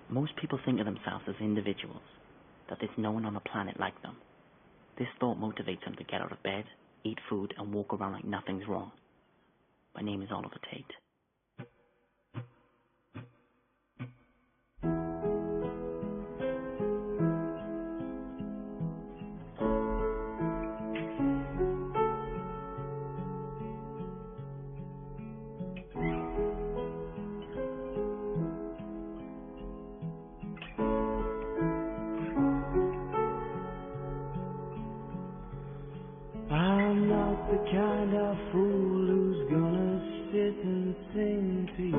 Most people think of themselves as individuals, that there's no one on the planet like them. This thought motivates them to get out of bed, eat food, and walk around like nothing's wrong. My name is Oliver Tate. I'm not the kind of fool who's gonna sit and sing to you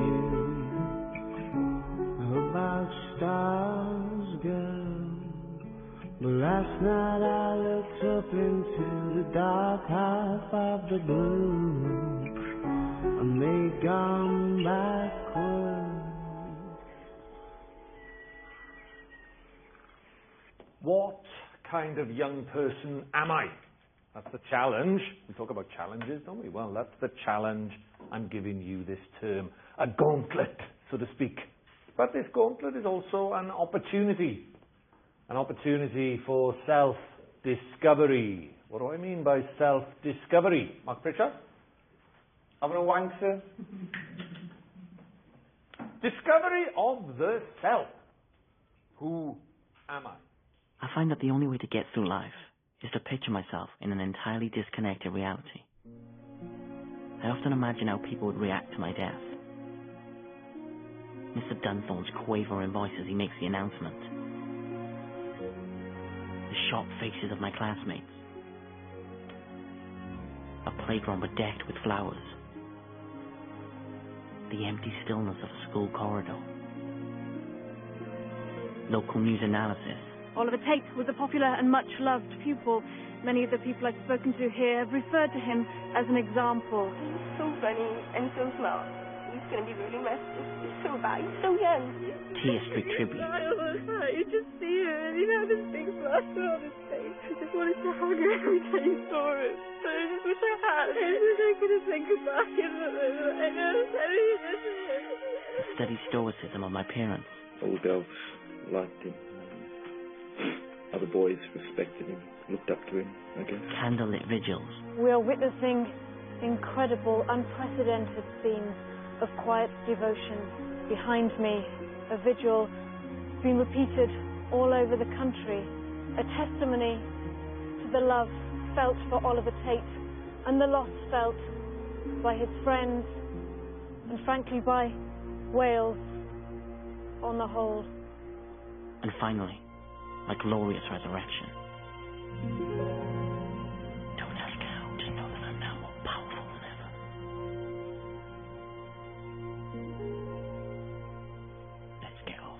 about stars, girl. But last night I looked up into the dark half of the blue, and they gone backwards. What kind of young person am I? That's the challenge. We talk about challenges, don't we? Well, that's the challenge I'm giving you this term. A gauntlet, so to speak. But this gauntlet is also an opportunity. An opportunity for self-discovery. What do I mean by self-discovery? Mark Pritchard? Having a wank, sir? Discovery of the self. Who am I? I find that the only way to get through life is to picture myself in an entirely disconnected reality. I often imagine how people would react to my death. Mr. Dunthorne's quavering voice as he makes the announcement. The shocked faces of my classmates. A playground bedecked with flowers. The empty stillness of a school corridor. Local news analysis. Oliver Tate was a popular and much-loved pupil. Many of the people I've spoken to here have referred to him as an example. He's so funny and so smart. He's going to be really messed. He's so bad. He's so young. Tear Street Tribute. You just see him and you know this big plaster on his face. I just wanted to hug him every time you saw him. But I just wish I had. I just wish I could have said goodbye. I know The steady stoicism of my parents. All the girls liked him. Other boys respected him, looked up to him, I guess. Candlelit vigils. We are witnessing incredible, unprecedented scenes of quiet devotion. Behind me, a vigil being repeated all over the country, a testimony to the love felt for Oliver Tate and the loss felt by his friends and frankly by Wales on the whole. And finally, my glorious resurrection. Don't ask how to know that I'm now more powerful than ever. Let's get off.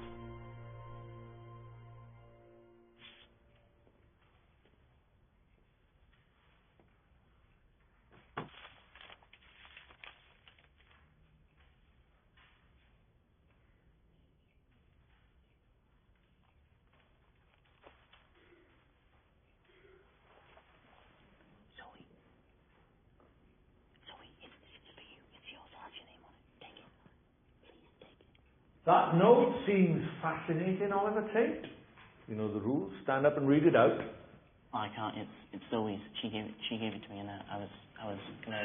That note seems fascinating, Oliver Tate. You know the rules. Stand up and read it out. Oh, I can't. It's Zoe's. She gave it to me, and I was gonna.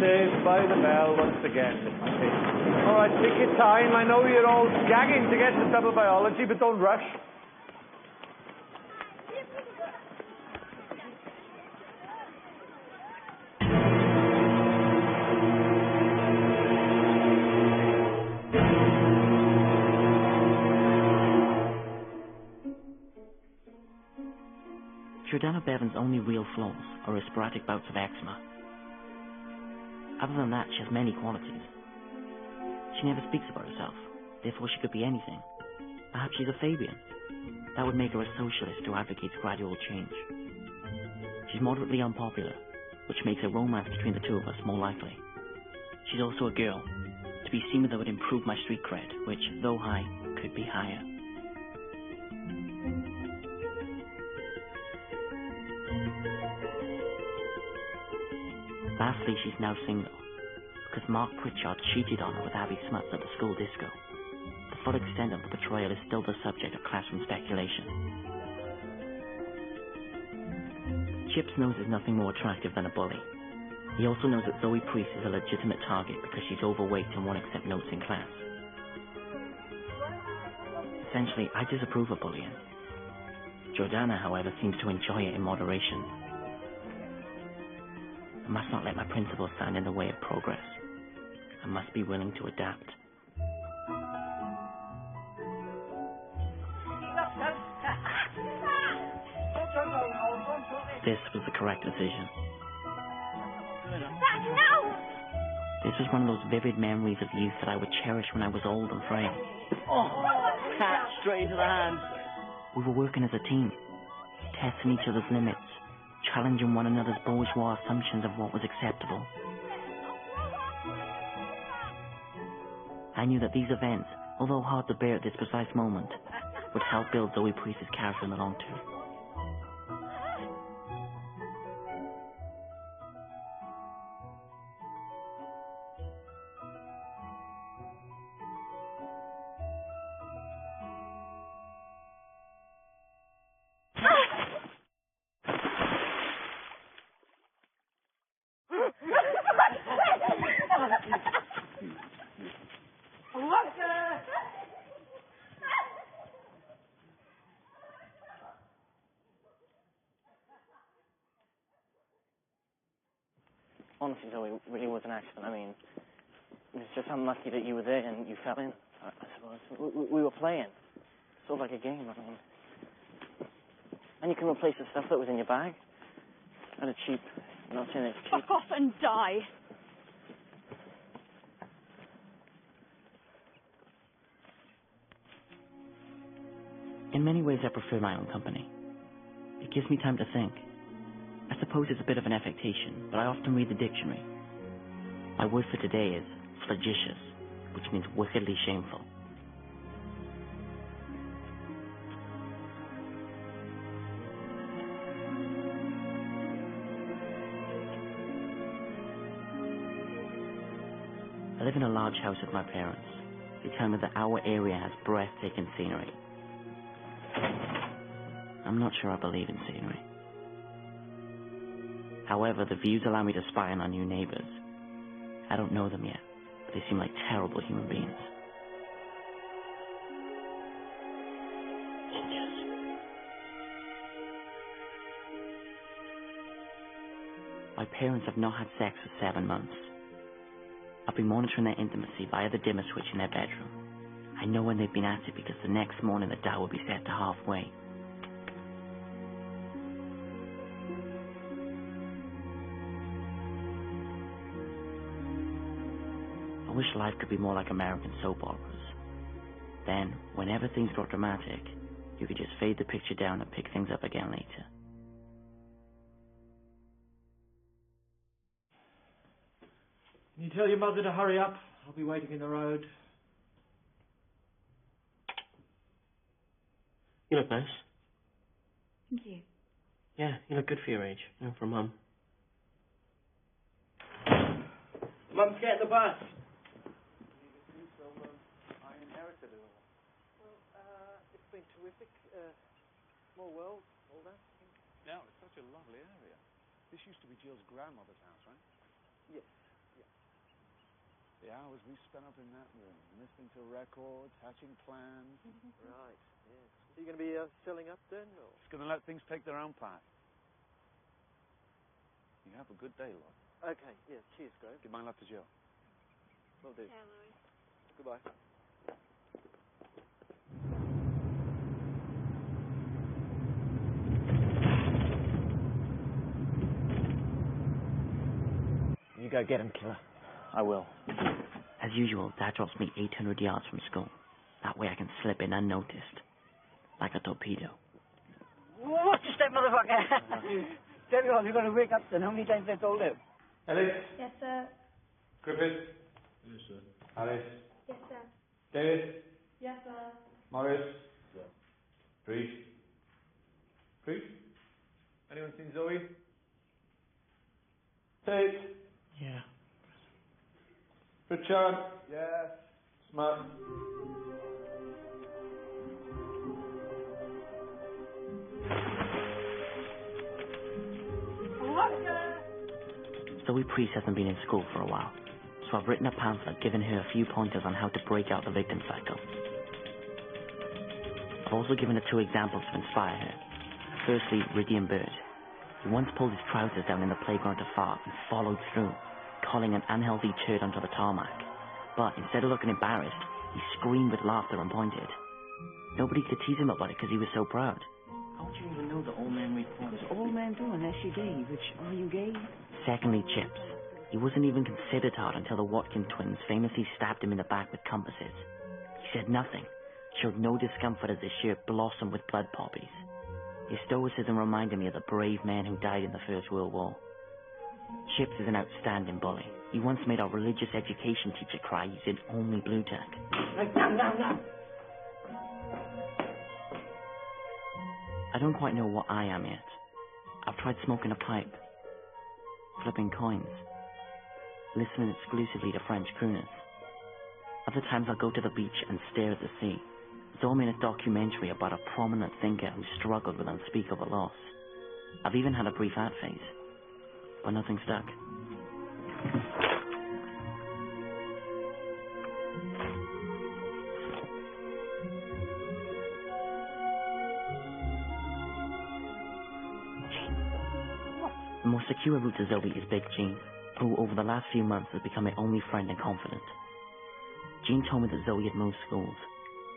Saved by the bell once again. All right, take your time. I know you're all gagging to get to double biology, but don't rush. Jordana Bevan's only real flaws are her sporadic bouts of eczema. Other than that, she has many qualities. She never speaks about herself, therefore she could be anything. Perhaps she's a Fabian. That would make her a socialist who advocates gradual change. She's moderately unpopular, which makes a romance between the two of us more likely. She's also a girl. To be seen with her would improve my street cred, which, though high, could be higher. Lastly, she's now single, because Mark Pritchard cheated on her with Abby Smuts at the school disco. The full extent of the betrayal is still the subject of classroom speculation. Chips knows there's nothing more attractive than a bully. He also knows that Zoe Priest is a legitimate target because she's overweight and won't accept notes in class. Essentially, I disapprove of bullying. Jordana, however, seems to enjoy it in moderation. I must not let my principles stand in the way of progress. I must be willing to adapt. This was the correct decision. This was one of those vivid memories of youth that I would cherish when I was old and frail. Oh, cat straight into the hands. We were working as a team, testing each other's limits, challenging one another's bourgeois assumptions of what was acceptable. I knew that these events, although hard to bear at this precise moment, would help build Zoe Priest's character in the long term. Honestly, Zoe, it really was an accident. I mean, it's just unlucky that you were there and you fell in, I suppose. We were playing. Sort of like a game, I mean. And you can replace the stuff that was in your bag. At a cheap, not saying it's cheap. Fuck off and die. In many ways, I prefer my own company. It gives me time to think. I suppose it's a bit of an affectation, but I often read the dictionary. My word for today is flagitious, which means wickedly shameful. I live in a large house with my parents. They tell me that our area has breathtaking scenery. I'm not sure I believe in scenery. However, the views allow me to spy on our new neighbors. I don't know them yet, but they seem like terrible human beings. My parents have not had sex for 7 months. I've been monitoring their intimacy via the dimmer switch in their bedroom. I know when they've been at it because the next morning the dial will be set to halfway. I wish life could be more like American soap operas. Then, whenever things got dramatic, you could just fade the picture down and pick things up again later. Can you tell your mother to hurry up? I'll be waiting in the road. You look nice. Thank you. Yeah, you look good for your age, for Mum. Mum's getting the bus. I inherited it all. Well, it's been terrific. Small world, all that. Yeah, it's such a lovely area. This used to be Jill's grandmother's house, right? Yes. The hours we spent up in that room, listening to records, hatching plans. Right, yes. Are you going to be selling up then? Or? Just going to let things take their own path. You have a good day, love. Okay, yeah, cheers, Grove. Give my love to Jill. Will do. Yeah, Louis. Goodbye. You go get him, killer. I will. As usual, Dad drops me 800 yards from school. That way I can slip in unnoticed. Like a torpedo. Watch your step, motherfucker! Tell you what, you're going to wake up then. How many times have I told him? Ellis? Yes, sir. Griffith? Yes, sir. Alice? Yes, sir. David? Yes, sir. Morris? Sir. Preet? Preet? Anyone seen Zoe? Tate? Yeah. Richard? Yes. Smart? Zoe Priest hasn't been in school for a while, so I've written a pamphlet giving her a few pointers on how to break out the victim cycle. I've also given her 2 examples to inspire her. Firstly, Ridian Bird. He once pulled his trousers down in the playground to fart and followed through, calling an unhealthy turd onto the tarmac. But instead of looking embarrassed, he screamed with laughter and pointed. Nobody could tease him about it because he was so proud. How would you even know the old man read poems? Old man too, unless you gay. Which, are you gay? Secondly, Chips. He wasn't even considered hard until the Watkins twins famously stabbed him in the back with compasses. He said nothing, showed no discomfort as his shirt blossomed with blood poppies. His stoicism reminded me of the brave men who died in the First World War. Chips is an outstanding bully. He once made our religious education teacher cry using only blue tack. Right, now. I don't quite know what I am yet. I've tried smoking a pipe, flipping coins, listening exclusively to French crooners. Other times I'll go to the beach and stare at the sea. So I'm in a documentary about a prominent thinker who struggled with unspeakable loss. I've even had a brief art phase, but nothing stuck. The most secure route to Zoe is Big Jean, who over the last few months has become my only friend and confidant. Jean told me that Zoe had moved schools.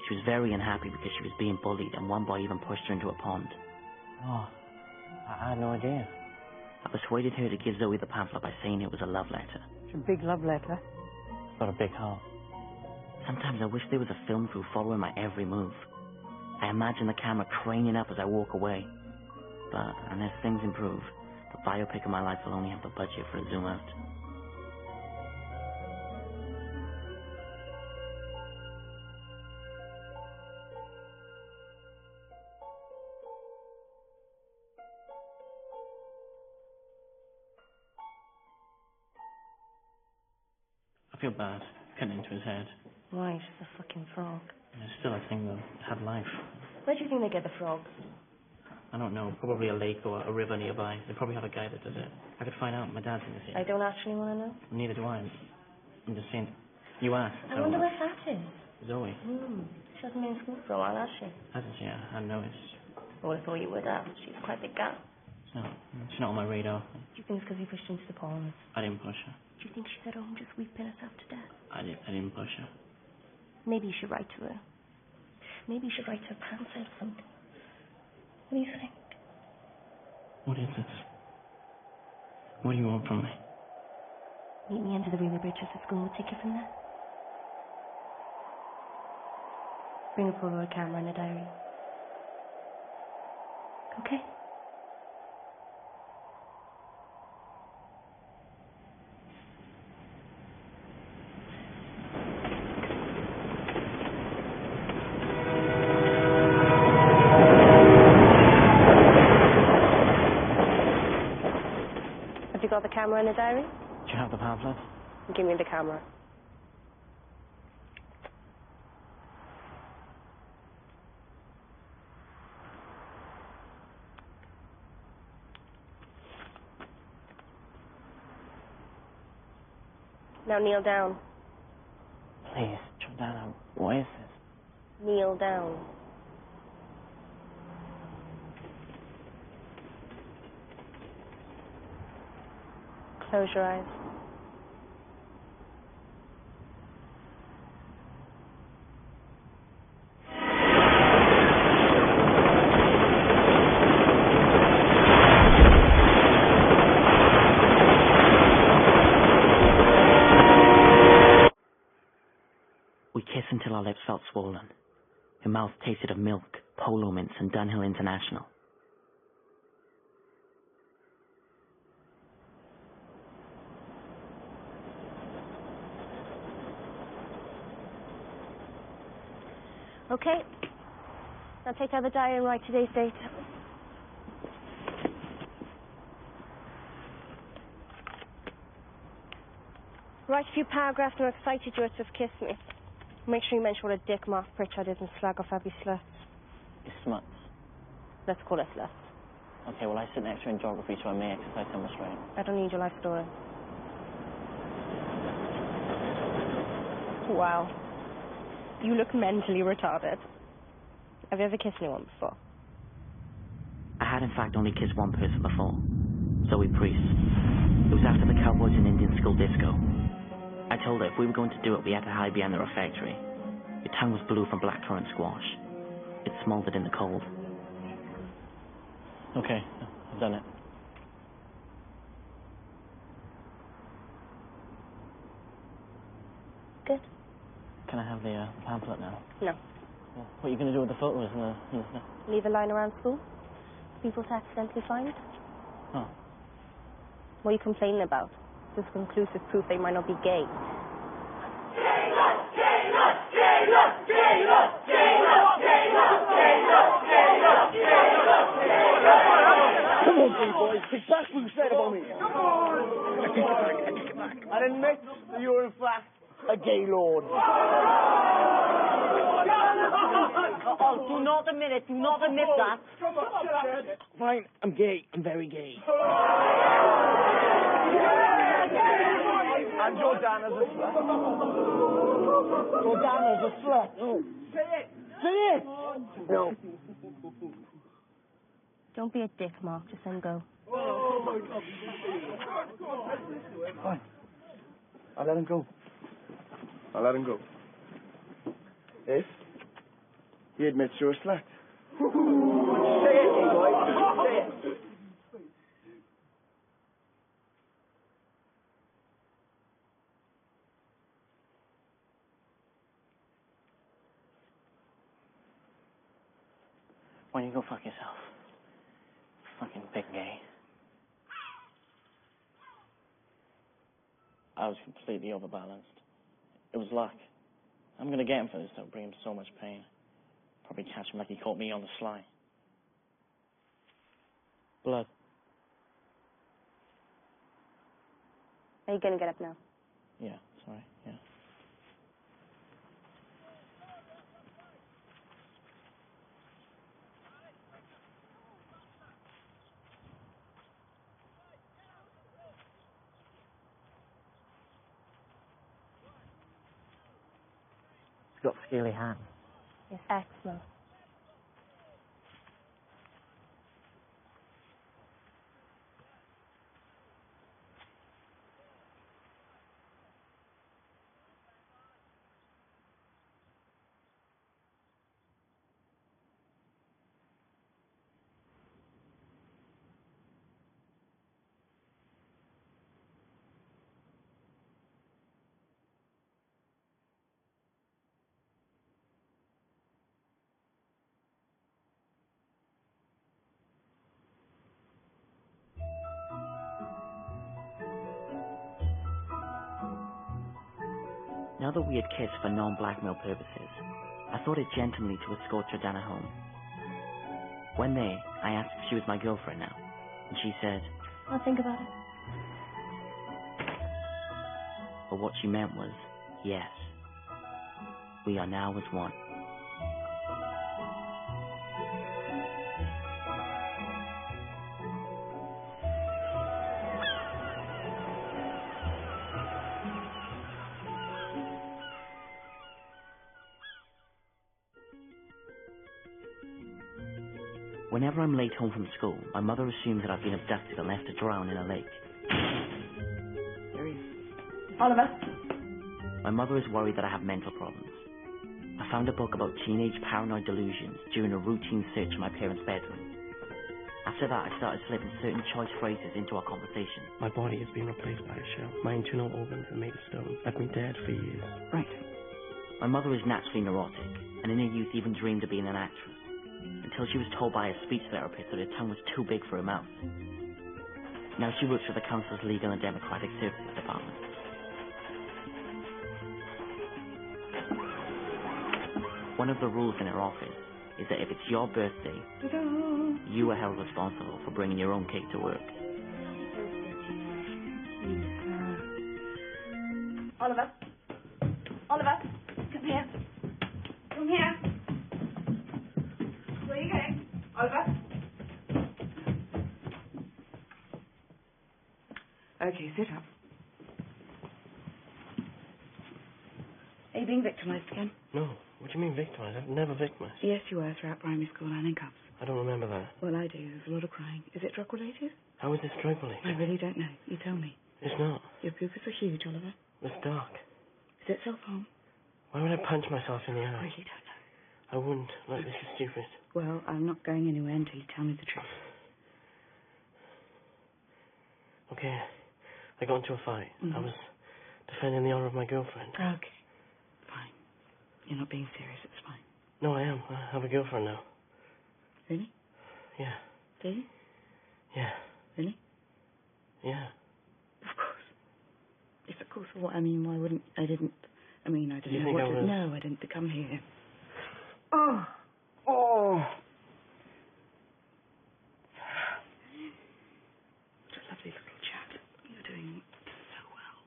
She was very unhappy because she was being bullied and one boy even pushed her into a pond. Oh, I had no idea. I persuaded her to give Zoe the pamphlet by saying it was a love letter. It's a big love letter. It's got a big heart. Sometimes I wish there was a film crew following my every move. I imagine the camera craning up as I walk away. But unless things improve, the biopic of my life will only have the budget for a zoom out. I feel bad cutting into his head. Why? It's just a fucking frog. It's still a thing, though. It had life. Where do you think they get the frogs? I don't know. Probably a lake or a river nearby. They probably have a guy that does it. I could find out. My dad's in this here. I don't actually want to know. Neither do I. I'm just saying. You asked. I wonder where Fat is. Zoe. She hasn't been in school for a while, has she? Hasn't she? I noticed. I would have thought you would have. She's quite a big gal. No, she's not on my radar. Do you think it's because you pushed her into the pond? I didn't push her. Do you think she's at home just weeping herself to death? I didn't push her. Maybe you should write to her. Maybe you should write to her pants out or something. What do you think? What is this? What do you want from me? Meet me under the river bridges at school. We'll take it from there. Bring a Polaroid camera and a diary. Okay? Have you got the camera and the diary? Do you have the pamphlet? Give me the camera. Now kneel down. Please, Jordana, what is this? Kneel down. Close your eyes. until our lips felt swollen. Her mouth tasted of milk, Polo Mints, and Dunhill International. Okay. Now take out the diary and write today's date. Write a few paragraphs on how excited you were to have kissed me. Make sure you mention what a dick Mark Pritchard is and slag off Abby sluts. It's smuts. Let's call it sluts. Okay, well, I sit next to her in geography, so I may exercise some restraint. I don't need your life story. Wow. You look mentally retarded. Have you ever kissed anyone before? I had in fact only kissed one person before. Zoe Priest. It was after the Cowboys and Indian School disco. I told her if we were going to do it, we had to hide behind the refectory. Your tongue was blue from blackcurrant squash. It smoldered in the cold. Okay, I've done it. Good. Can I have the pamphlet now? No. Well, what are you going to do with the photos and the stuff? Leave a line around school? People to accidentally find? Oh. What are you complaining about? This is conclusive proof they might not be gay. Come on, big boys. Take back what you said about me. Come on. I take it back. And admit that you're in fact a gay lord. Oh, do not admit it. Do not admit that. Come on, fine, I'm gay. I'm very gay. And Jordana's a slut. Jordana's a slut. Oh. Say it. Say it. No. Don't be a dick, Mark. Just let him go. Fine. I'll let him go. I'll let him go. If he admits you're a slut. Say it, boy. Say it. Why don't you go fuck yourself? Fucking big gay. I was completely overbalanced. It was luck. I'm gonna get him for this, that'll bring him so much pain. Probably catch him like he caught me on the sly. Blood. Are you gonna get up now? Yeah, sorry, yeah. He's got scaly hands. It's eczema. Now that we had kissed for non-blackmail purposes, I thought it gentlemanly to escort Jordana home. When there, I asked if she was my girlfriend now, and she said, I'll think about it. but what she meant was, yes. We are now as one. Whenever I'm late home from school, my mother assumes that I've been abducted and left to drown in a lake. There he is. Oliver. My mother is worried that I have mental problems. I found a book about teenage paranoid delusions during a routine search in my parents' bedroom. After that, I started slipping certain choice phrases into our conversation. My body has been replaced by a shell. My internal organs are made of stone. I've been dead for years. Right. My mother was naturally neurotic, and in her youth even dreamed of being an actress, until she was told by a speech therapist that her tongue was too big for her mouth. Now she works for the Council's Legal and Democratic Services Department. One of the rules in her office is that if it's your birthday, you are held responsible for bringing your own cake to work. Oliver? Oliver, come here. Come here. Where are you going? Oliver? Okay, sit up. Are you being victimised again? No. What do you mean victimised? I've never victimised. Yes, you were throughout primary school and in cups. I don't remember that. Well, I do. There's a lot of crying. Is it drug-related? How is this drug-related? I really don't know. You tell me. It's not. Your pupils are huge, Oliver. It's dark. Is it self-harm? Why would I punch myself in the I eye? really don't know. I wouldn't. Look, this is stupid. Well, I'm not going anywhere until you tell me the truth. Okay. I got into a fight. Mm-hmm. I was defending the honour of my girlfriend. Okay. Fine. You're not being serious. It's fine. No, I am. I have a girlfriend now. Really? Yeah. Do you? Yeah. Really? Yeah. Of course. Yes, of course. Well, I mean, why wouldn't... I didn't Did you know think what I to... was... No, I didn't become here. Oh! Oh! What a lovely little chat. You're doing so well.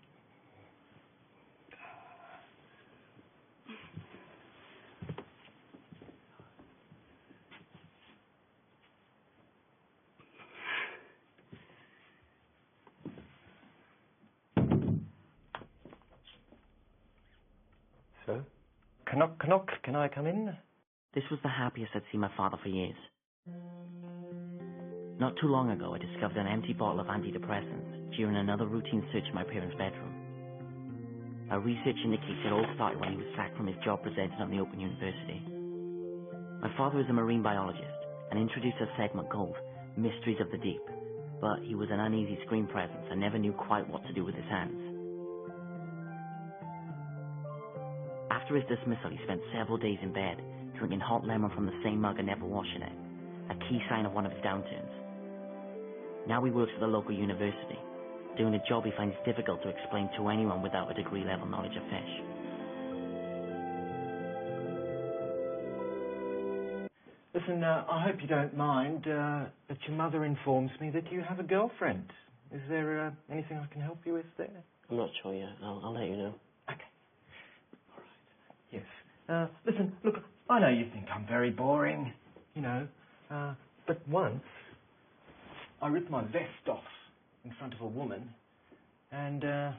So? Knock, knock, can I come in? This was the happiest I'd seen my father for years. Not too long ago, I discovered an empty bottle of antidepressants during another routine search in my parents' bedroom. Our research indicates it all started when he was sacked from his job presenting on the Open University. My father is a marine biologist and introduced a segment called Mysteries of the Deep, but he was an uneasy screen presence and never knew quite what to do with his hands. After his dismissal, he spent several days in bed, drinking hot lemon from the same mug and never washing it, a key sign of one of his downturns. Now he works at the local university, doing a job he finds difficult to explain to anyone without a degree-level knowledge of fish. Listen, I hope you don't mind, but your mother informs me that you have a girlfriend. Is there anything I can help you with there? I'm not sure yet. I'll let you know. Okay. All right. Yes. Listen, look, I know you think I'm very boring, you know, but once I ripped my vest off in front of a woman, and it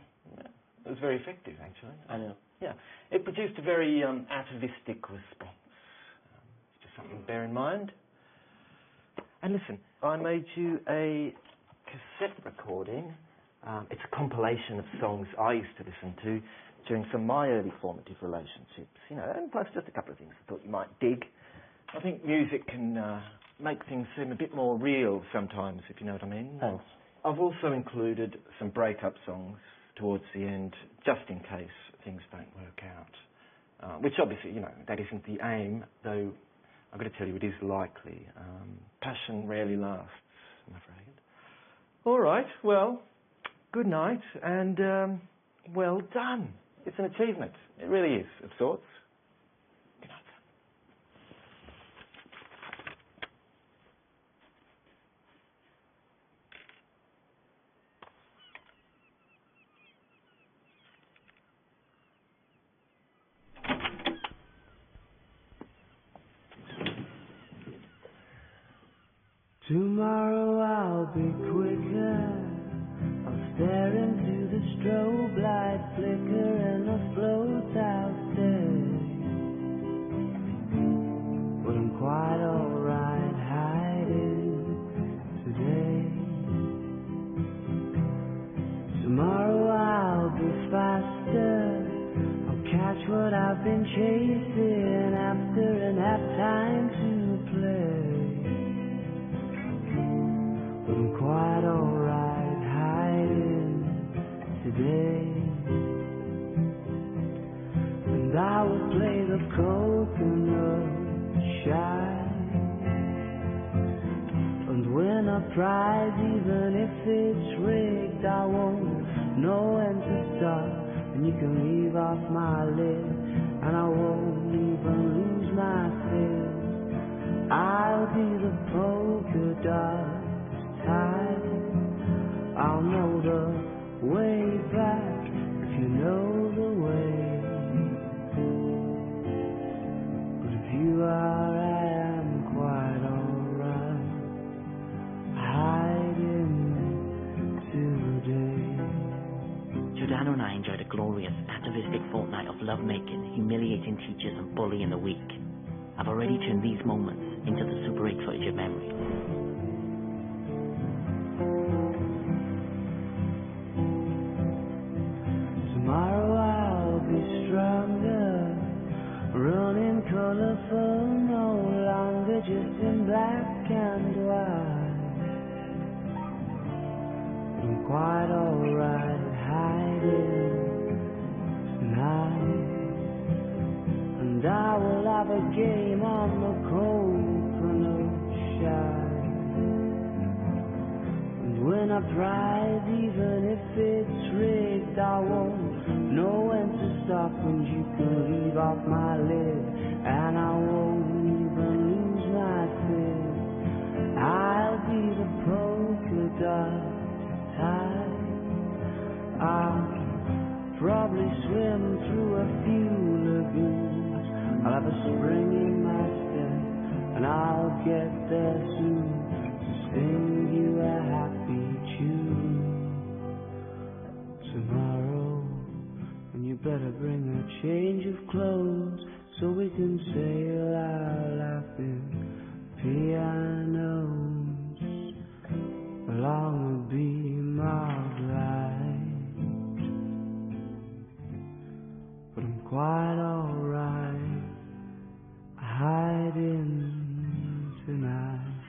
was very effective, actually. I know. Yeah. It produced a very atavistic response. It's just something to bear in mind. And listen, I made you a cassette recording. It's a compilation of songs I used to listen to during some of my early formative relationships, you know, and plus just a couple of things I thought you might dig. I think music can make things seem a bit more real sometimes, if you know what I mean. Thanks. I've also included some breakup songs towards the end, just in case things don't work out. Which obviously, you know, that isn't the aim, though I've got to tell you it is likely. Passion rarely lasts, I'm afraid. All right, well, good night, and well done. It's an achievement. It really is, of sorts. Good night. Tomorrow I'll be quicker. I'll stare into the strobe light flicker and I'll float out there. But I'm quite alright hiding today. Tomorrow I'll be faster. I'll catch what I've been chasing after and have time to play. But I'm quite alright hiding today. And I was prize, even if it's rigged. I won't know when to stop, and you can leave off my lid, and I won't even lose my fist. I'll be the polka dot tide. I'll know the way back if you know the way. But if you are, I am quite alright. Hiding today. Giordano and I enjoyed a glorious, atavistic fortnight of lovemaking, humiliating teachers, and bullying the weak. I've already turned these moments into the Super 8 footage of memory. Tomorrow I'll be stronger, running colorful, no longer just in black and white. I'm quite alright at hiding tonight, and I will have a game on the coconut shine. And when I prize, even if it's rigged, I won't know when to stop, and you can leave off my lid, and I won't even lose my fist. I'll be the polka dot tide. I'll probably swim through a few lagoons. I'll have a spring in my step, and I'll get there soon to sing you a happy tune. Tomorrow, and you better bring a change of clothes so we can sail our laughing pianos along a beam of light. But I'm quite alright hiding tonight.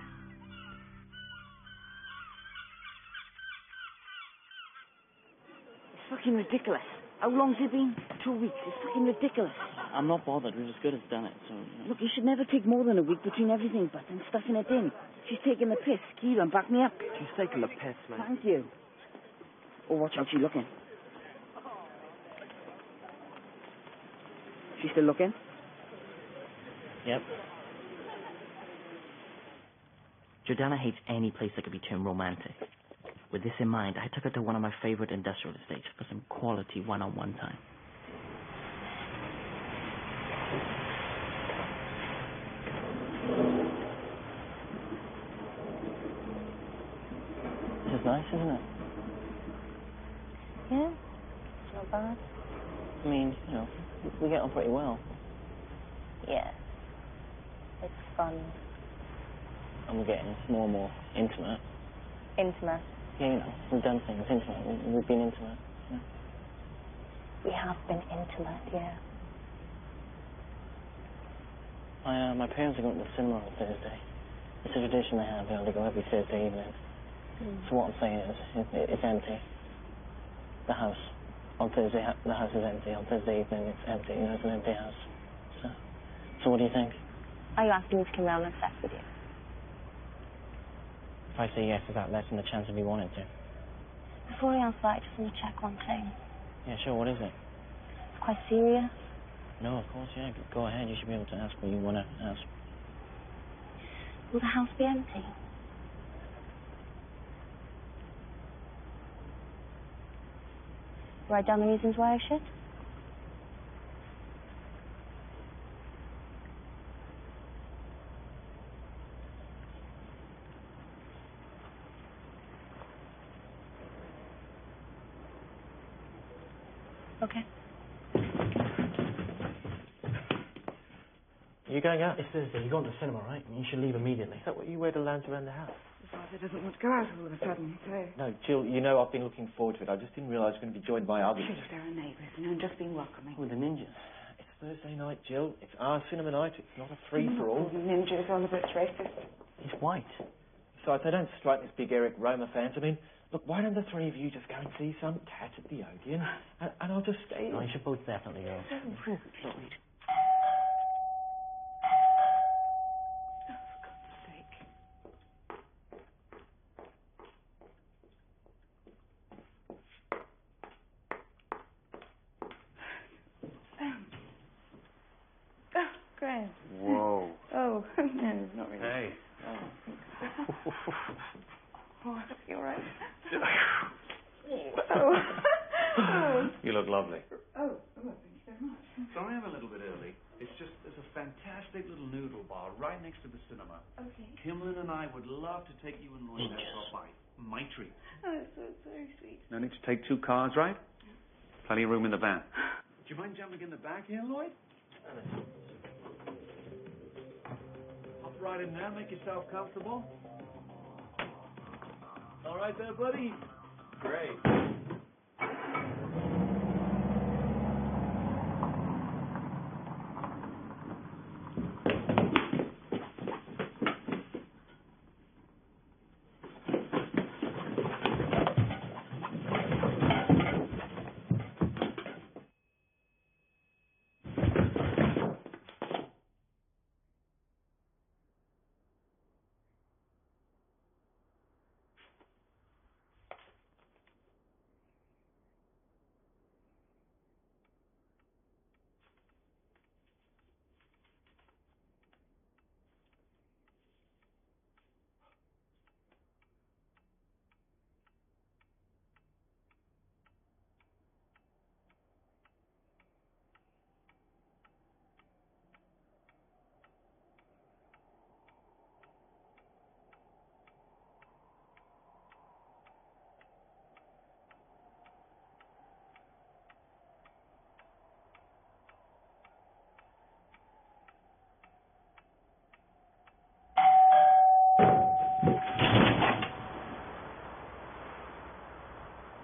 It's fucking ridiculous. How long's it been? 2 weeks. It's fucking ridiculous. I'm not bothered. We've as good as done it, so... Look, you should never take more than a week between everything but and stuffing it in. She's taking the piss. Kieran, back me up. She's taking the piss, man. Thank you. Oh, watch out. She's looking. She's still looking? Yep. Giordana hates any place that could be termed romantic. With this in mind, I took her to one of my favorite industrial estates for some quality one-on-one time. This is nice, isn't it? Yeah, it's not bad. I mean, we get on pretty well. Yeah, it's fun. And we're getting more and more intimate. Intimate. Yeah, we've done things intimate. We've been intimate. Yeah. We have been intimate, yeah. My parents are going to the cinema on Thursday. It's a tradition they have. They go every Thursday evening. So what I'm saying is, it's empty. The house. On Thursday, the house is empty. On Thursday evening, it's empty. It's an empty house. So what do you think? Are you asking me to come round and sex with you? If I say yes, is that less than the chance of me wanting to? Before I answer that, I just want to check one thing. Yeah, sure. What is it? It's quite serious. No, of course, yeah. Go ahead. You should be able to ask what you want to ask. Will the house be empty? Write down the reasons why I should? Okay. You going out? It's Thursday. You're going to the cinema, right? You should leave immediately. Is that what you wear to lounge around the house? Father doesn't want to go out all of a sudden, so... No, Jill, I've been looking forward to it. I just didn't realise I was going to be joined by others. Sure, there are neighbours, and just been welcoming. Oh, the ninjas. It's Thursday night, Jill. It's our cinema night. It's not a free-for-all. Ninjas, Oliver's racist. He's white. Besides, they don't strike me as big Eric Roma fans. I mean, look, why don't the three of you just go and see some cat at the Odeon, and I'll just stay. No, you should both definitely go. So rude. Oh, you're right. You look lovely. Oh, thank you very much. Sorry I'm a little bit early. It's just there's a fantastic little noodle bar right next to the cinema. Okay. Kimlin and I would love to take you and Lloyd there for a bite. My treat. Oh, that's very sweet. No need to take 2 cars, right? Plenty of room in the van. Do you mind jumping in the back here, Lloyd? Hop right in there, make yourself comfortable. All right there, buddy? Great.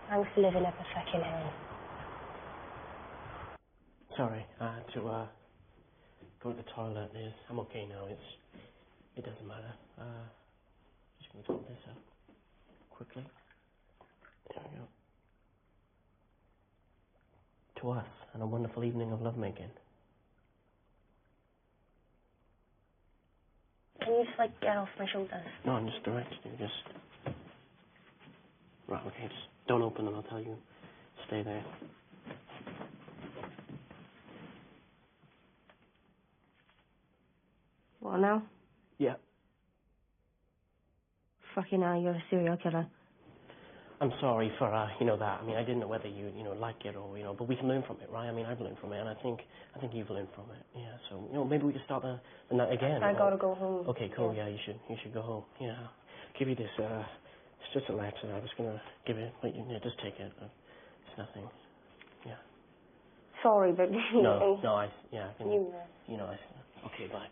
Thanks for living up a fucking hill. Sorry, I had to go to the toilet. I'm okay now. It doesn't matter. Just gonna sort this out quickly. There we go. To us, and a wonderful evening of lovemaking. Can you just get off my shoulders? No, I'm just directing you. Just right. Okay, just don't open them. I'll tell you. Stay there. What now? Yeah. Fucking hell, you're a serial killer. I'm sorry for that. I mean, I didn't know whether you like it or but we can learn from it, right? I mean, I've learned from it, and I think you've learned from it. Yeah. So maybe we can start the night again. I gotta go home. Okay, cool. Yeah, you should go home. Yeah. I'll give you this. It's just a laxative. I was gonna give it, but just take it. It's nothing. Yeah. Sorry, but No. I can. You know. Okay, bye.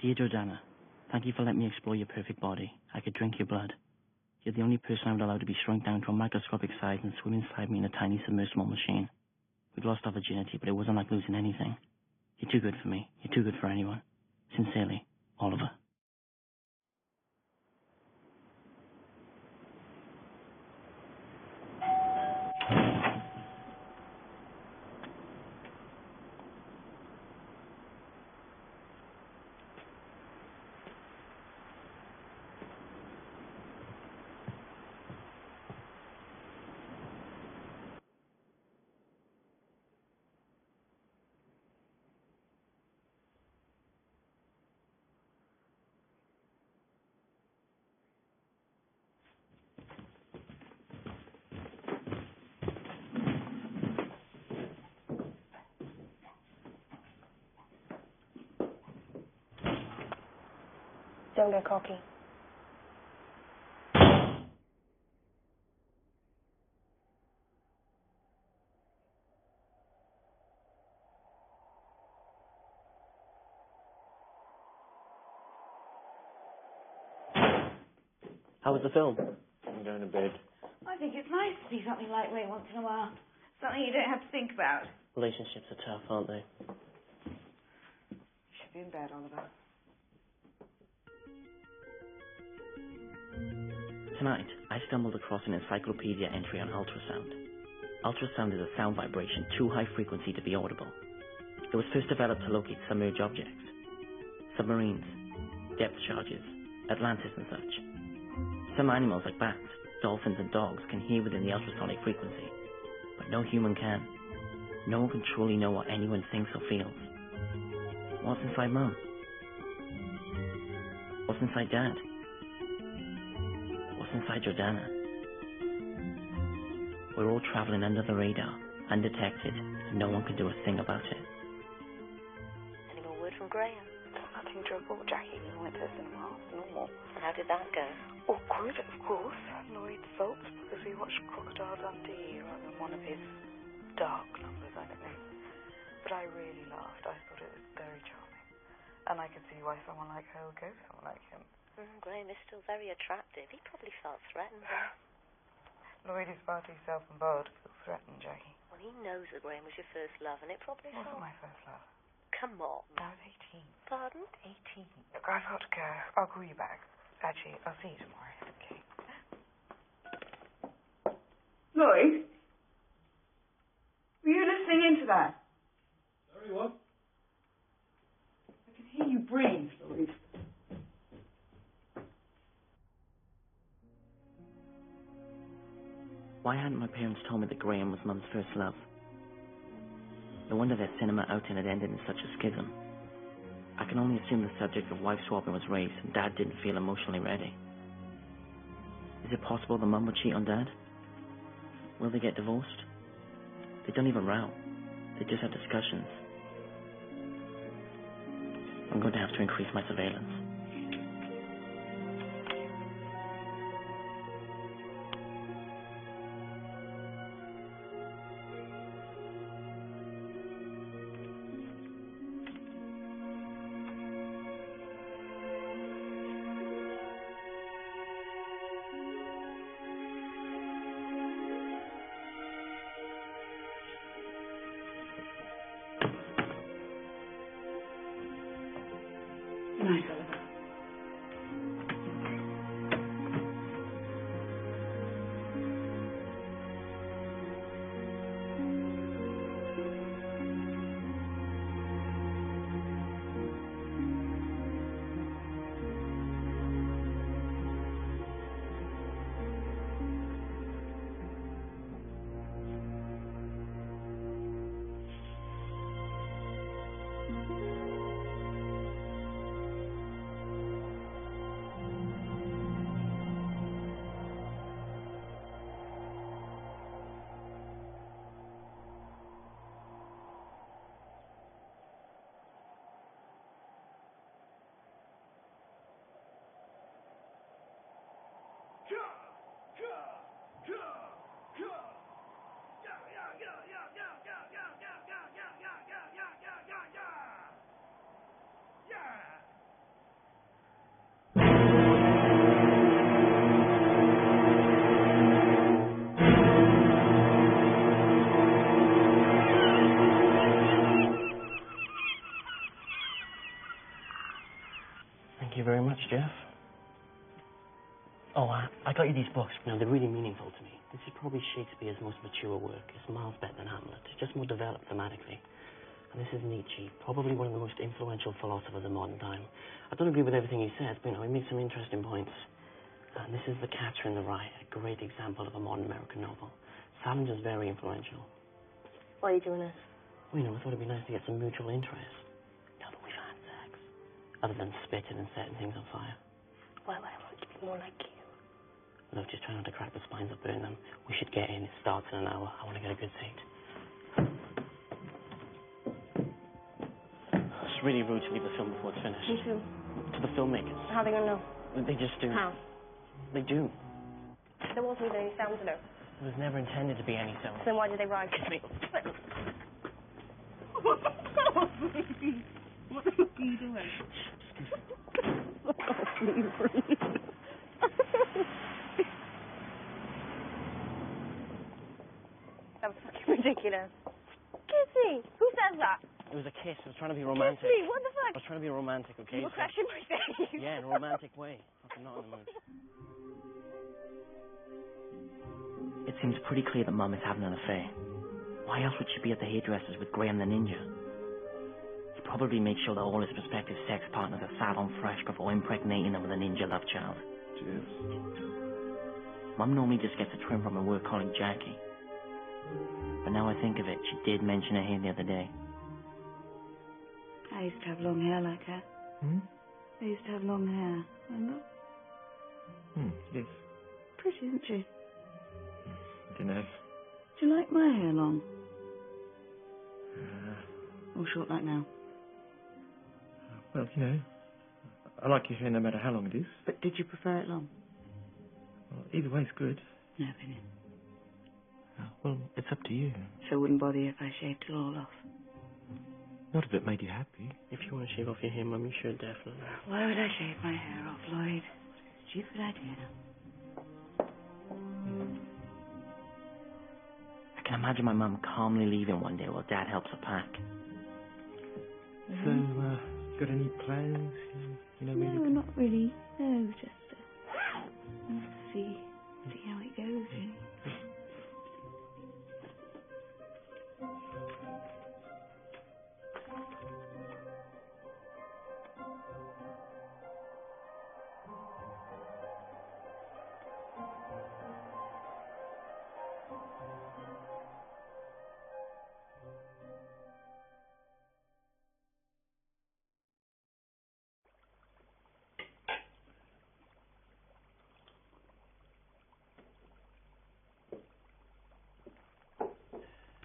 Dear Jordana, thank you for letting me explore your perfect body. I could drink your blood. You're the only person I would allow to be shrunk down to a microscopic size and swim inside me in a tiny submersible machine. We've lost our virginity, but it wasn't like losing anything. You're too good for me. You're too good for anyone. Sincerely, Oliver. Don't get cocky. How was the film? I'm going to bed. I think it's nice to see something lightweight once in a while. Something you don't have to think about. Relationships are tough, aren't they? You should be in bed, Oliver. Tonight, I stumbled across an encyclopedia entry on ultrasound. Ultrasound is a sound vibration too high frequency to be audible. It was first developed to locate submerged objects. Submarines, depth charges, Atlantis and such. Some animals like bats, dolphins and dogs can hear within the ultrasonic frequency, but no human can. No one can truly know what anyone thinks or feels. What's inside Mum? What's inside Dad? What's inside Jordana? We're all traveling under the radar, undetected, and no one can do a thing about it. Any more word from Graham? Nothing to report, Jackie. We went to the cinema. Normal. And how did that go? Awkward, of course. Lloyd felt because we watched Crocodile Dundee rather than one of his dark numbers, I don't know. But I really laughed. I thought it was very charming. And I could see why someone like her would go for someone like him. Graham is still very attractive. He probably felt threatened. Lloyd is far too self-involved to feel threatened, Jackie. Well, he knows that Graham was your first love, and it probably It wasn't my first love. Come on. I was 18. Pardon? 18. Look, I've got to go. I'll call you back. Actually, I'll see you tomorrow. Okay. Lloyd? Were you listening into that? Sorry, what? I can hear you breathe, Lloyd. Why hadn't my parents told me that Graham was Mum's first love? No wonder their cinema outing had ended in such a schism. I can only assume the subject of wife swapping was raised and Dad didn't feel emotionally ready. Is it possible that Mum would cheat on Dad? Will they get divorced? They don't even row. They just have discussions. I'm going to have to increase my surveillance. Nice, Oliver. Thank you very much, Jeff. Oh, I got you these books. Now, they're really meaningful to me. This is probably Shakespeare's most mature work. It's miles better than Hamlet. It's just more developed thematically. And this is Nietzsche, probably one of the most influential philosophers of modern time. I don't agree with everything he says, but, he makes some interesting points. And this is The Catcher in the Rye, a great example of a modern American novel. Salinger's very influential. Why are you doing this? Well, I thought it'd be nice to get some mutual interest. Now that we've had sex. Other than spitting and setting things on fire. Why would I want to be more like you? Look, just try not to crack the spines or burn them. We should get in. It starts in an hour. I want to get a good seat. It's really rude to leave the film before it's finished. Me too. To the filmmakers. How are they going to know? They just do. How? They do. There wasn't even any sound to know. It was never intended to be any sound. Then why did they write? What the fuck are you doing? That was fucking ridiculous. Kissy! Who says that? It was a kiss. I was trying to be romantic. Kiss me! What the I fuck? was trying to be romantic, okay? You were crashing my face. Yeah, in a romantic way. I'm not in the mood. It seems pretty clear that Mum is having an affair. Why else would she be at the hairdresser's with Graham the Ninja? He probably makes sure that all his prospective sex partners are salon fresh before impregnating them with a ninja love child. Cheers. Mum normally just gets a trim from her work colleague Jackie. But now I think of it, she did mention her hair the other day. I used to have long hair like her. Hmm? I used to have long hair, remember? Yes. Pretty, isn't she? Didn't have. Do you like my hair long? Or short like now? Well, you know, I like your hair no matter how long it is. But did you prefer it long? Well, either way is good. No opinion. Well, it's up to you. So it wouldn't bother you if I shaved it all off? Not if it made you happy. If you want to shave off your hair, Mum, you should definitely. Why would I shave my hair off, Lloyd? Stupid idea. I can imagine my mum calmly leaving one day while Dad helps her pack. So, got any plans? You know where No, you can... not really. No, just see how it goes, really.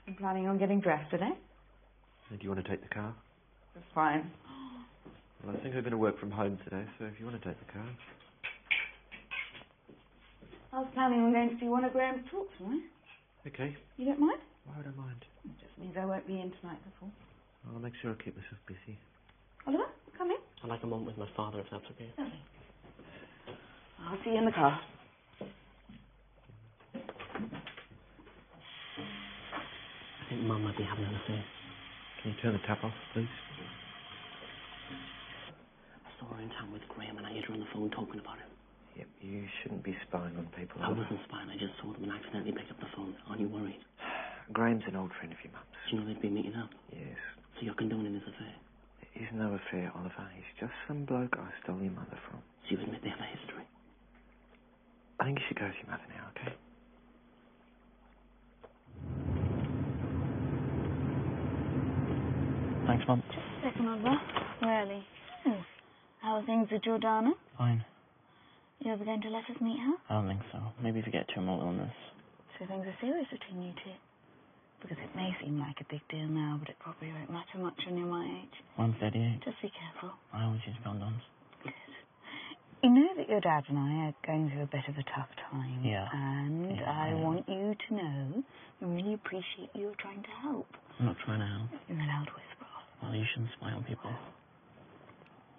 I'm planning on getting dressed today. Do you want to take the car? That's fine. Well, I think I'm going to work from home today, so if you want to take the car. I was planning on going to see one of Graham's talks tonight. Okay. You don't mind? Why would I mind? It just means I won't be in tonight, that's all. I'll make sure I keep myself busy. Oliver, come in. I'd like a moment with my father, if that's okay. Lovely. I'll see you in the car. I think Mum might be having an affair. Can you turn the tap off, please? I saw her in town with Graham and I heard her on the phone talking about him. Yep, you shouldn't be spying on people. I wasn't spying, I just saw them and accidentally picked up the phone. Aren't you worried? Graham's an old friend of your mum's. Do you know they'd be meeting up? Yes. So you're condoning this affair? It is no affair, Oliver. He's just some bloke I stole your mother from. So you admit they have a history? I think you should go with your mother now, okay? Thanks, Mum. Just a second, Oliver. Really? Oh. How are things with Jordana? Fine. You ever going to let us meet her? I don't think so. Maybe if you get too emotional on this. So things are serious between you two? Because it may seem like a big deal now, but it probably won't matter much when you're my age. I'm 38. Just be careful. I always use condoms. Good. You know that your dad and I are going through a bit of a tough time. Yeah. And I want you to know I really appreciate you trying to help. I'm not trying to help. You're a loud whisperer. Well, you shouldn't spy on people.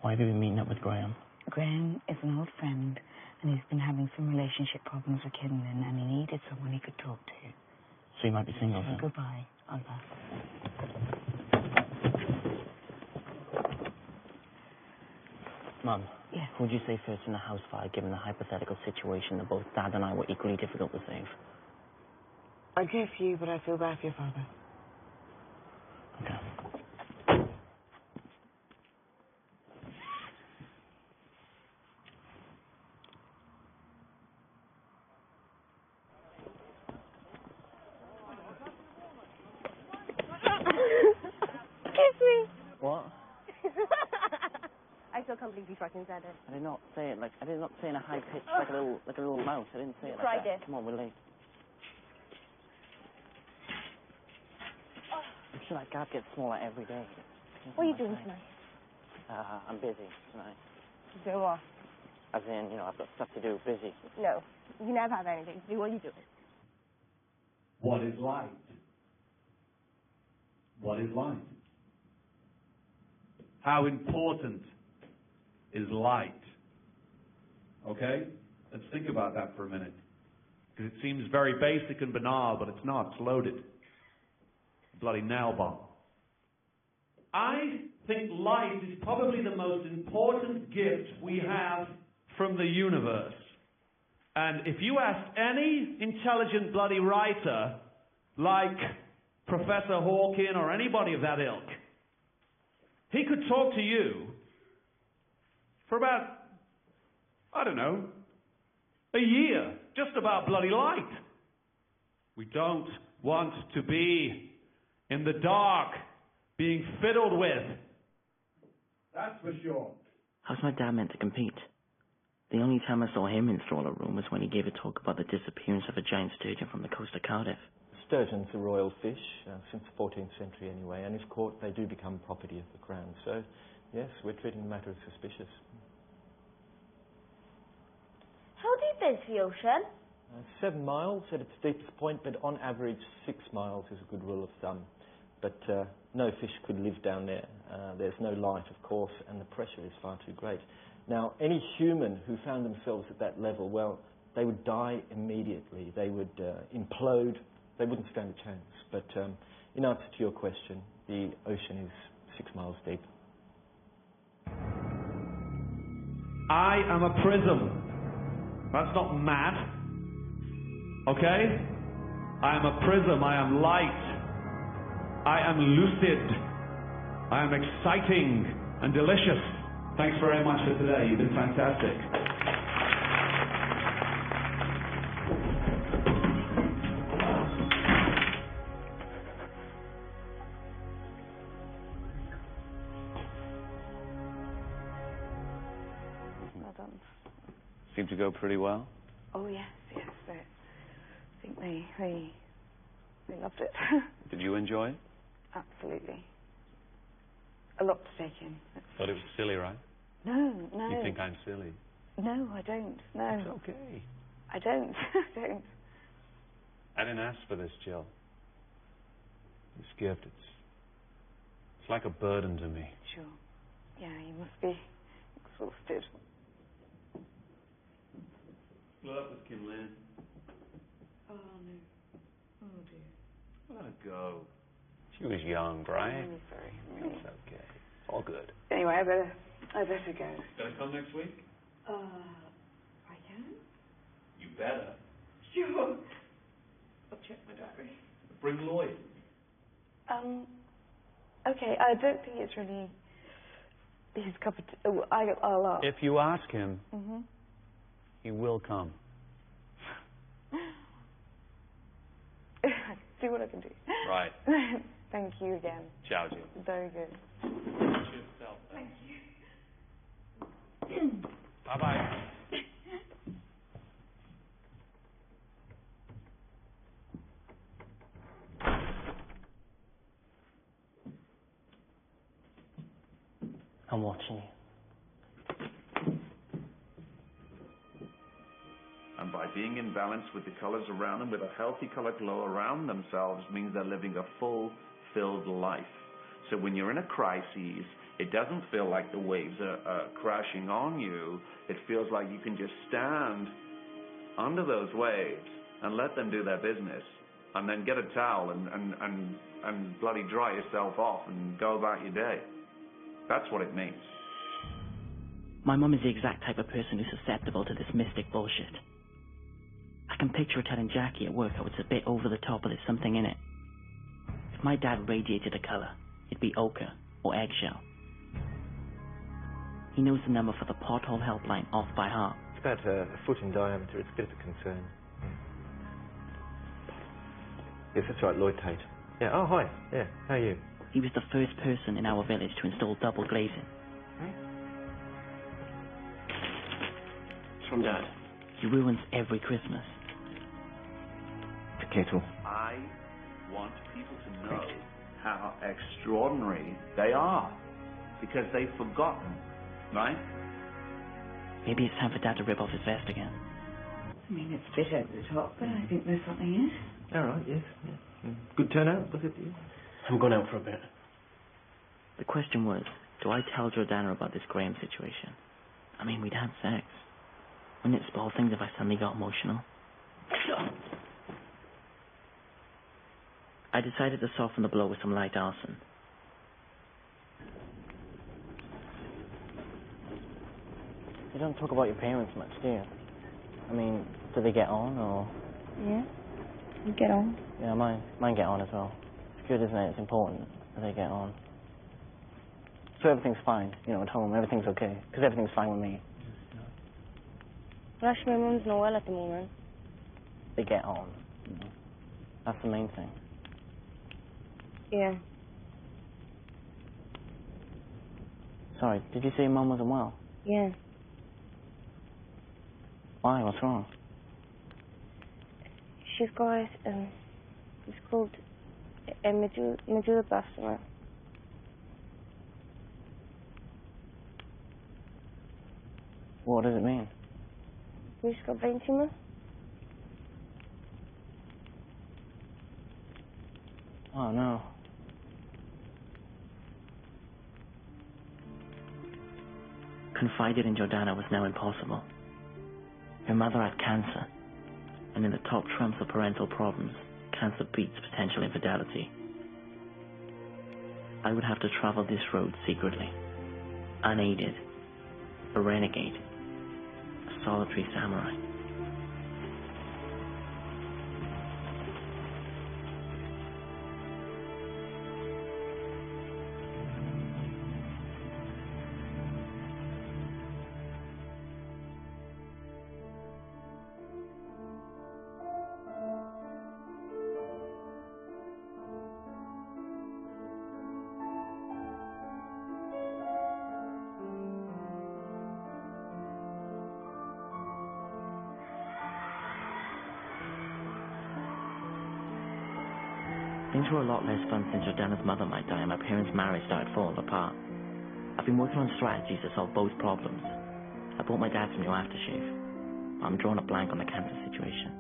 Why have you been meeting up with Graham? Graham is an old friend, and he's been having some relationship problems with Kinlan, and he needed someone he could talk to. So you might be single then? Goodbye, Oliver. Mum. Yeah? Who would you say first in the house fire, given the hypothetical situation that both Dad and I were equally difficult to save? I'd go for you, but I feel bad for your father. Okay. Kiss me. What? I feel completely fucking sad. I did not say it I did not say in a high pitch like a little mouse. I didn't say it like Try that. this. Come on, we're late. I'm sure that gap gets smaller every day. What are you doing tonight? I'm busy tonight. Doing what? As in, I've got stuff to do. Busy. No. You never have anything to do. What are you doing? What is light? What is light? How important is light? Okay? Let's think about that for a minute. Because it seems very basic and banal, but it's not. It's loaded. Bloody nail bomb. I think light is probably the most important gift we have from the universe. And if you asked any intelligent bloody writer, like Professor Hawking or anybody of that ilk, he could talk to you for about, I don't know, a year just about bloody light. We don't want to be in the dark, being fiddled with. That's for sure. How's my dad meant to compete? The only time I saw him enthrall a room was when he gave a talk about the disappearance of a giant sturgeon from the coast of Cardiff. Sturgeon's a royal fish, since the 14th century anyway, and if caught, they do become property of the Crown. So, yes, we're treating the matter as suspicious. How deep is the ocean? 7 miles at its deepest point, but on average 6 miles is a good rule of thumb. But no fish could live down there. There's no light, of course, and the pressure is far too great. Now, any human who found themselves at that level, well, they would die immediately. They would implode. They wouldn't stand a chance. But in answer to your question, the ocean is 6 miles deep. I am a prism. That's not mad. Okay? I am a prism. I am light. I am lucid. I am exciting and delicious. Thanks very much for today. You've been fantastic. Well done. Seemed to go pretty well. Oh yes. I think they loved it. Did you enjoy it? Absolutely. A lot to take in. Thought it was silly, right? No. You think I'm silly? No, I don't. No. It's okay. I don't. I didn't ask for this, Jill. This gift, it's like a burden to me. Sure. Yeah, you must be exhausted. Split up with Kim Lynn. Oh no. Oh dear. Let it go. She was young, right? I'm sorry. Really. It's okay. It's all good. Anyway, I better go. Gonna come next week? I can? You better. Sure. I'll check my diary. Bring Lloyd. Okay, I don't think it's really his cup of tea. Oh, I'll ask. If you ask him, Mm-hmm. he will come. See what I can do. Right. Thank you again. Ciao, Jill. Very good. Thank you. Bye-bye. I'm watching you. And by being in balance with the colors around them, with a healthy color glow around themselves, means they're living a fulfilled life. So when you're in a crisis, it doesn't feel like the waves are crashing on you. It feels like you can just stand under those waves and let them do their business, and then get a towel and bloody dry yourself off and go about your day. That's what it means. My mum is the exact type of person who's susceptible to this mystic bullshit. I can picture her telling Jackie at work how it's a bit over the top, but there's something in it. If my dad radiated a colour, it'd be ochre or eggshell. He knows the number for the pothole helpline off by heart. It's about a foot in diameter. It's a bit of a concern. Yes, that's right, Lloyd Tate. Yeah, oh, hi. Yeah, how are you? He was the first person in our village to install double glazing. It's from Dad. He ruins every Christmas. The kettle. I want people to know how extraordinary they are, because they've forgotten, right? Maybe it's time for Dad to rip off his vest again. I mean, it's a bit over the top, but I think there's something in it. All right, yes. Yeah. Good turnout, was it? Yeah. I'm going out for a bit. The question was, do I tell Jordana about this Graham situation? I mean, we'd had sex. Wouldn't it spoil things if I suddenly got emotional? I decided to soften the blow with some light arson. You don't talk about your parents much, do you? I mean, do they get on, or...? Yeah, you get on. Yeah, mine get on as well. It's good, isn't it? It's important that they get on. So everything's fine, you know, at home, everything's okay. Because everything's fine with me. Well, actually, my mum's not well at the moment. they get on. You know? That's the main thing. Yeah. Sorry, did you say your mum wasn't well? Yeah. Why? What's wrong? She's got, it's called a medulloblastoma. What does it mean? She's got brain tumor. Oh, no. Confided in Jordana was now impossible. Her mother had cancer, and in the top trumps of parental problems, cancer beats potential infidelity. I would have to travel this road secretly, unaided, a renegade, a solitary samurai. Things were a lot less fun since Jordana's mother might die and my parents' marriage started falling apart. I've been working on strategies to solve both problems. I bought my dad some new aftershave. I'm drawing a blank on the cancer situation.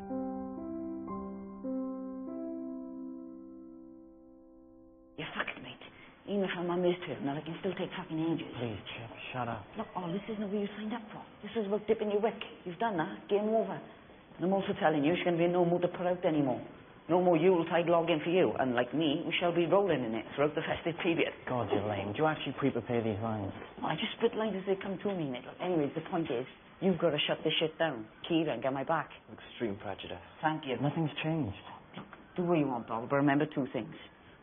You fucked, mate. Even if my mum is terminal, I can still take fucking ages. Please, Chip, shut up. Look, oh, this isn't what you signed up for. This is about dipping your wick. You've done that. Game over. And I'm also telling you, she's going to be in no mood to put out anymore. No more Yuletide login for you. And like me, we shall be rolling in it throughout the festive period. God, you're lame. Do you actually pre-prepare these lines? Oh, I just spit lines as they come to me, mate. Look, anyways, the point is, you've got to shut this shit down. Kira and get my back. Extreme prejudice. Thank you. Nothing's changed. Look, do what you want, Bob, but remember two things.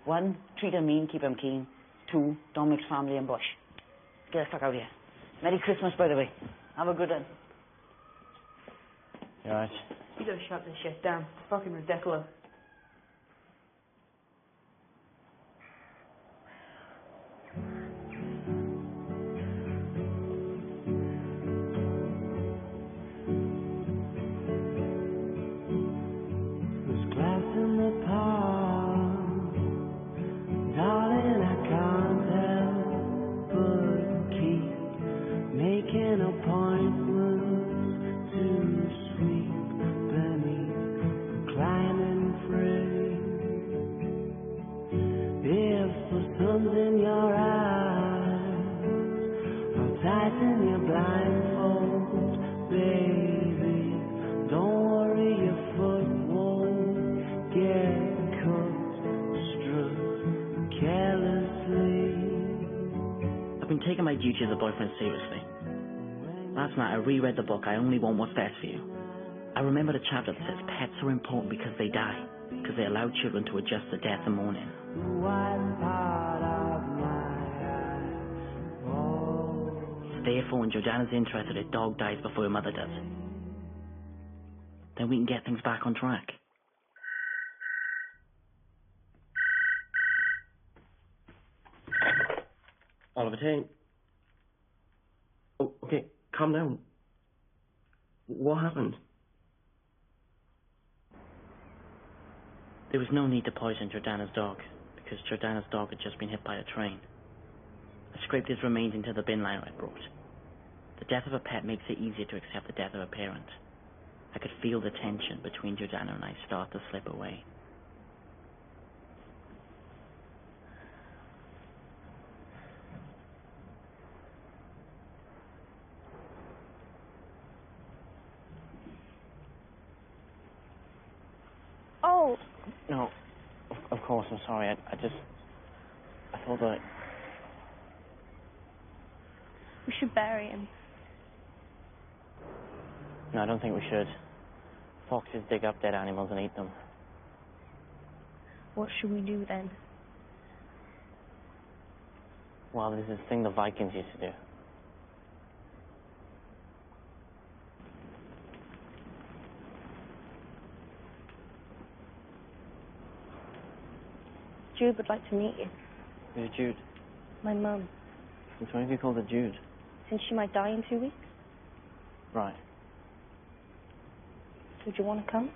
One, treat them mean, keep them keen. Two, don't mix family and bush. Get the fuck out of here. Merry Christmas, by the way. Have a good one. You alright? You gotta shut this shit down. It's fucking ridiculous. There's glass in the pond, darling, I can't help but keep making appointments to sweep beneath the climbing frame. If the sun's in your eyes, I'll tighten your blindfold, baby. Don't worry, your foot won't get caught, struck carelessly. I've been taking my duty as a boyfriend seriously. Last night I reread the book I Only Want What's Best for You. I remembered a chapter that says pets are important because they die, because they allow children to adjust to death and mourning. The white part of my eye. Oh. Therefore, when Jordana's interested, a dog dies before her mother does. Then we can get things back on track. Oliver Tate. Oh, okay, calm down. What happened? There was no need to poison Jordana's dog, because Jordana's dog had just been hit by a train. I scraped his remains into the bin liner I brought. The death of a pet makes it easier to accept the death of a parent. I could feel the tension between Jordana and I start to slip away. Oh, No, of course, I'm sorry. I thought that... we should bury him. No, I don't think we should. Foxes dig up dead animals and eat them. What should we do then? Well, this is the thing the Vikings used to do. Jude would like to meet you. Who's Jude? My mum. Since when have you called her Jude? Since she might die in 2 weeks. Right. Would you want to come?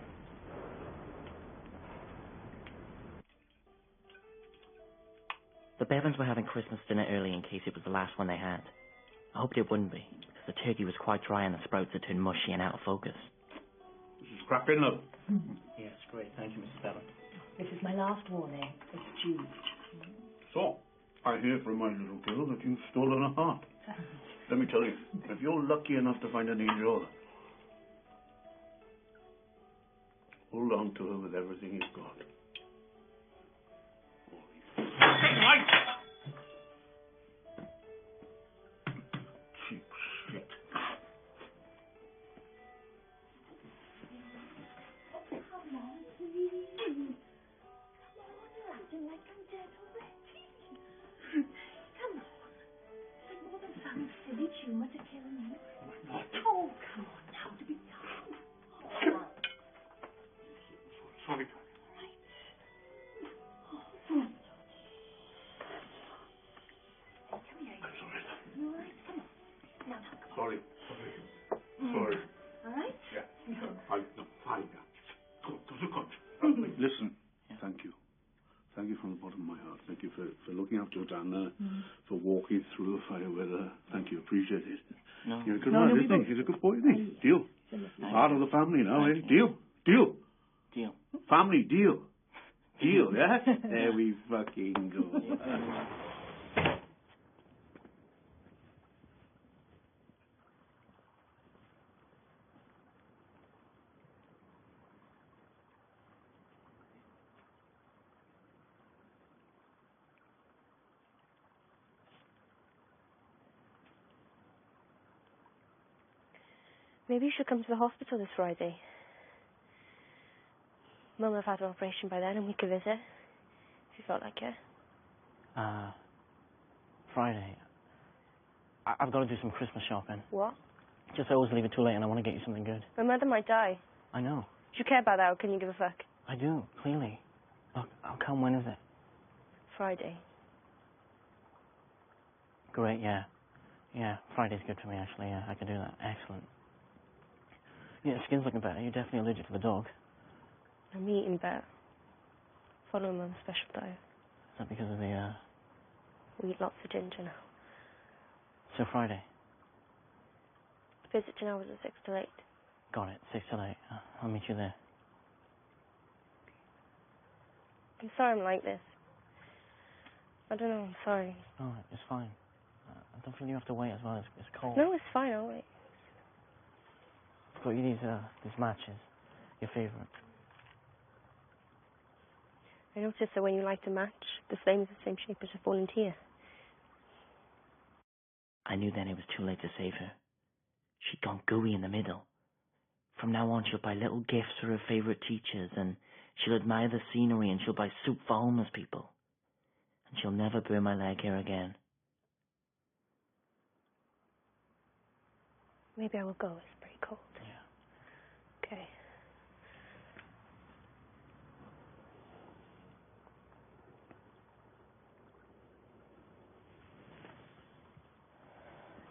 The Bevans were having Christmas dinner early in case it was the last one they had. I hoped it wouldn't be, because the turkey was quite dry and the sprouts had turned mushy and out of focus. This is cracking, look. Yes, great. Thank you, Mrs. Bevan. This is my last warning. It's Jude. So, I hear from my little girl that you've stolen a heart. Let me tell you, if you're lucky enough to find an angel, hold on to her with everything you've got. Right. Cheap shit. Come on, please. Come on, you're acting like I'm dead already. Come on. It's more than some silly tumour to kill me. What? Oh, come on now, to be tough. Sorry. Sorry. Sorry. All right? Yeah. Fine. Good. Listen, thank you. Thank you from the bottom of my heart. Thank you for looking after your Anna, for walking through the fire with her. Thank you. Appreciate it. No. You're a good man, isn't he? He's a good boy, isn't he? Deal. Part of the family now, eh? Deal. Deal. Family, deal. Deal, yeah? There we fucking go. Maybe you should come to the hospital this Friday. Mum will have had an operation by then and we could visit, if you felt like it. Friday. I've got to do some Christmas shopping. What? Just I always leave it too late and I want to get you something good. My mother might die. I know. Do you care about that or can you give a fuck? I do, clearly. Look, I'll come. When is it? Friday. Great, yeah. Yeah, Friday's good for me, actually. Yeah, I can do that. Excellent. Yeah, skin's looking better. You're definitely allergic to the dog. I'm eating better. Following Mum's special diet. Is that because of the, We eat lots of ginger now. So Friday? Visiting hours are 6 to 8. Got it. 6 till 8. I'll meet you there. I'm sorry I'm like this. I don't know, I'm sorry. Oh, it's fine. I don't feel you have to wait as well. It's cold. No, it's fine, I'll wait. I've got you these matches. Your favourite. I noticed that when you light a match, the flame's the same shape as a fallen tear. I knew then it was too late to save her. She'd gone gooey in the middle. From now on, she'll buy little gifts for her favourite teachers, and she'll admire the scenery, and she'll buy soup for homeless people. And she'll never burn my leg hair again. Maybe I will go. It's pretty cold. Yeah. Okay.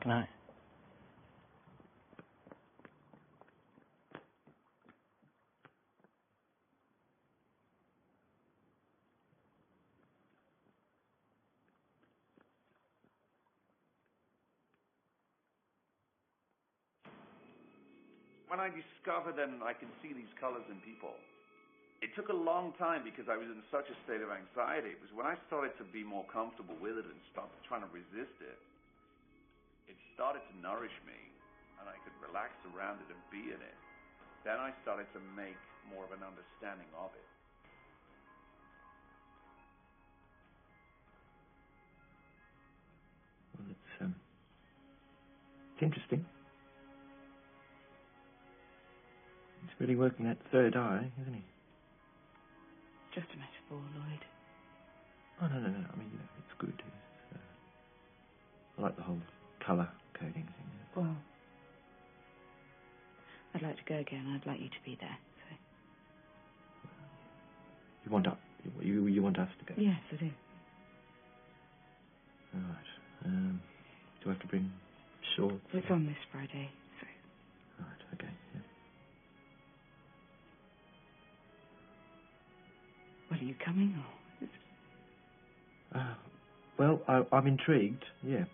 Good night. When I discovered and I can see these colors in people, it took a long time because I was in such a state of anxiety. It was when I started to be more comfortable with it and stopped trying to resist it, it started to nourish me and I could relax around it and be in it. Then I started to make more of an understanding of it. Well, it's interesting. He's really working that third eye, isn't he? Just a metaphor, Lloyd. Oh, no. I mean, it's good. I like the whole colour coding thing. Well, I'd like to go again. I'd like you to be there. So. You want investigate. Yes, it is. Right. Do I have to bring shorts? It's on this Friday. So. Right, okay, yeah. Well, are you coming or? Well, I'm intrigued. Yeah,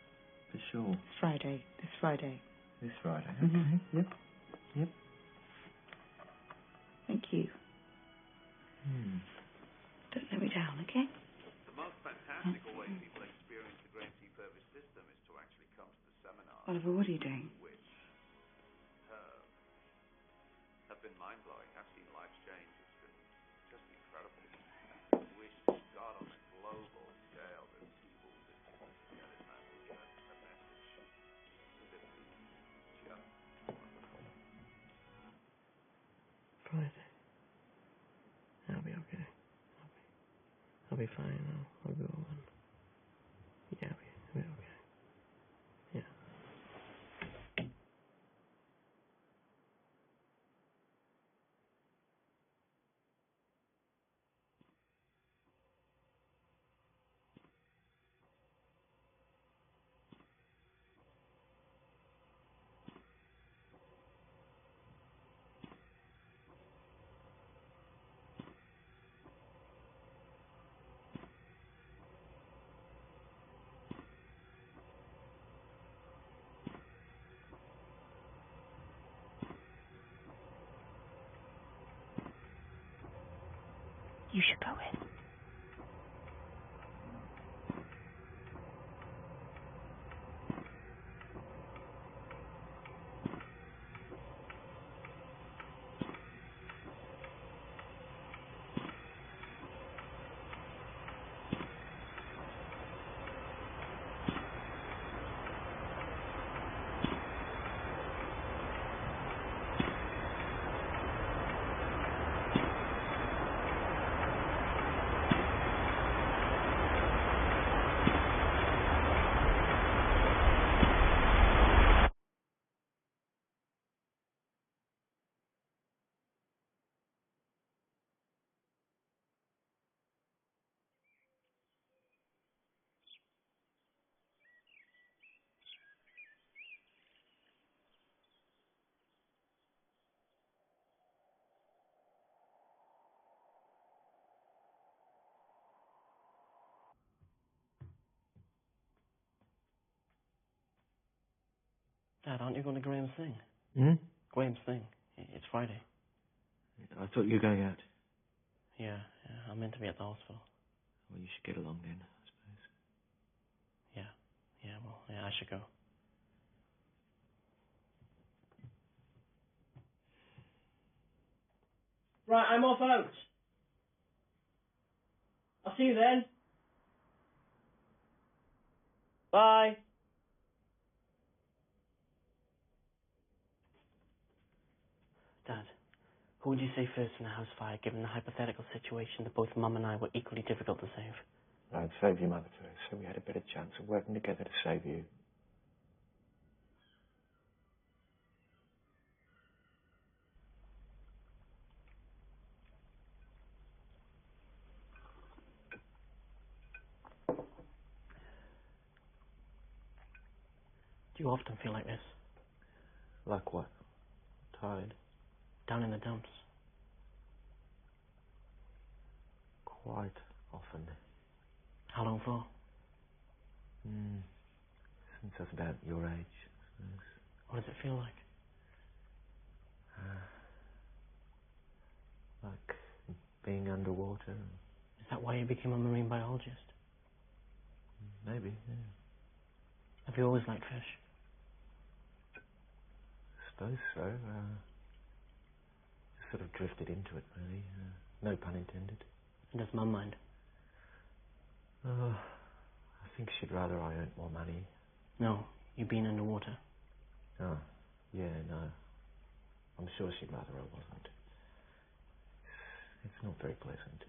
for sure. It's Friday. This Friday. This Friday. Okay. Mm-hmm. Yep. Yep. Thank you. Don't let me down, okay? The most fantastical way people experience the Grain Sea Purvis system is to actually come to the seminar. Oliver, what are you doing? Which have been mind-blowing. I've seen lives change. It's been just incredible. I wish to God on a global scale that people that get it and get a message that is just wonderful. Friday. I'll be okay. I'll be fine. I'll go on. Yeah, I'll be okay. Yeah. You should go in. Dad, aren't you going to Graham's thing? Graham's thing. It's Friday. I thought you were going out. Yeah, I'm meant to be at the hospital. Well, you should get along then, I suppose. Yeah, I should go. Right, I'm off out. I'll see you then. Bye. Dad, who would you say first in a house fire, given the hypothetical situation that both Mum and I were equally difficult to save? I'd save your mother first, so we had a better chance of working together to save you. Do you often feel like this? Like what? Tired? Down in the dumps? Quite often. How long for? Since I was about your age, I suppose. What does it feel like? Like being underwater. Is that why you became a marine biologist? Maybe, yeah. Have you always liked fish? I suppose so. Just sort of drifted into it, really. No pun intended. And does Mum mind? I think she'd rather I earned more money. No, you being underwater. Oh, yeah, no. I'm sure she'd rather I wasn't. It's not very pleasant.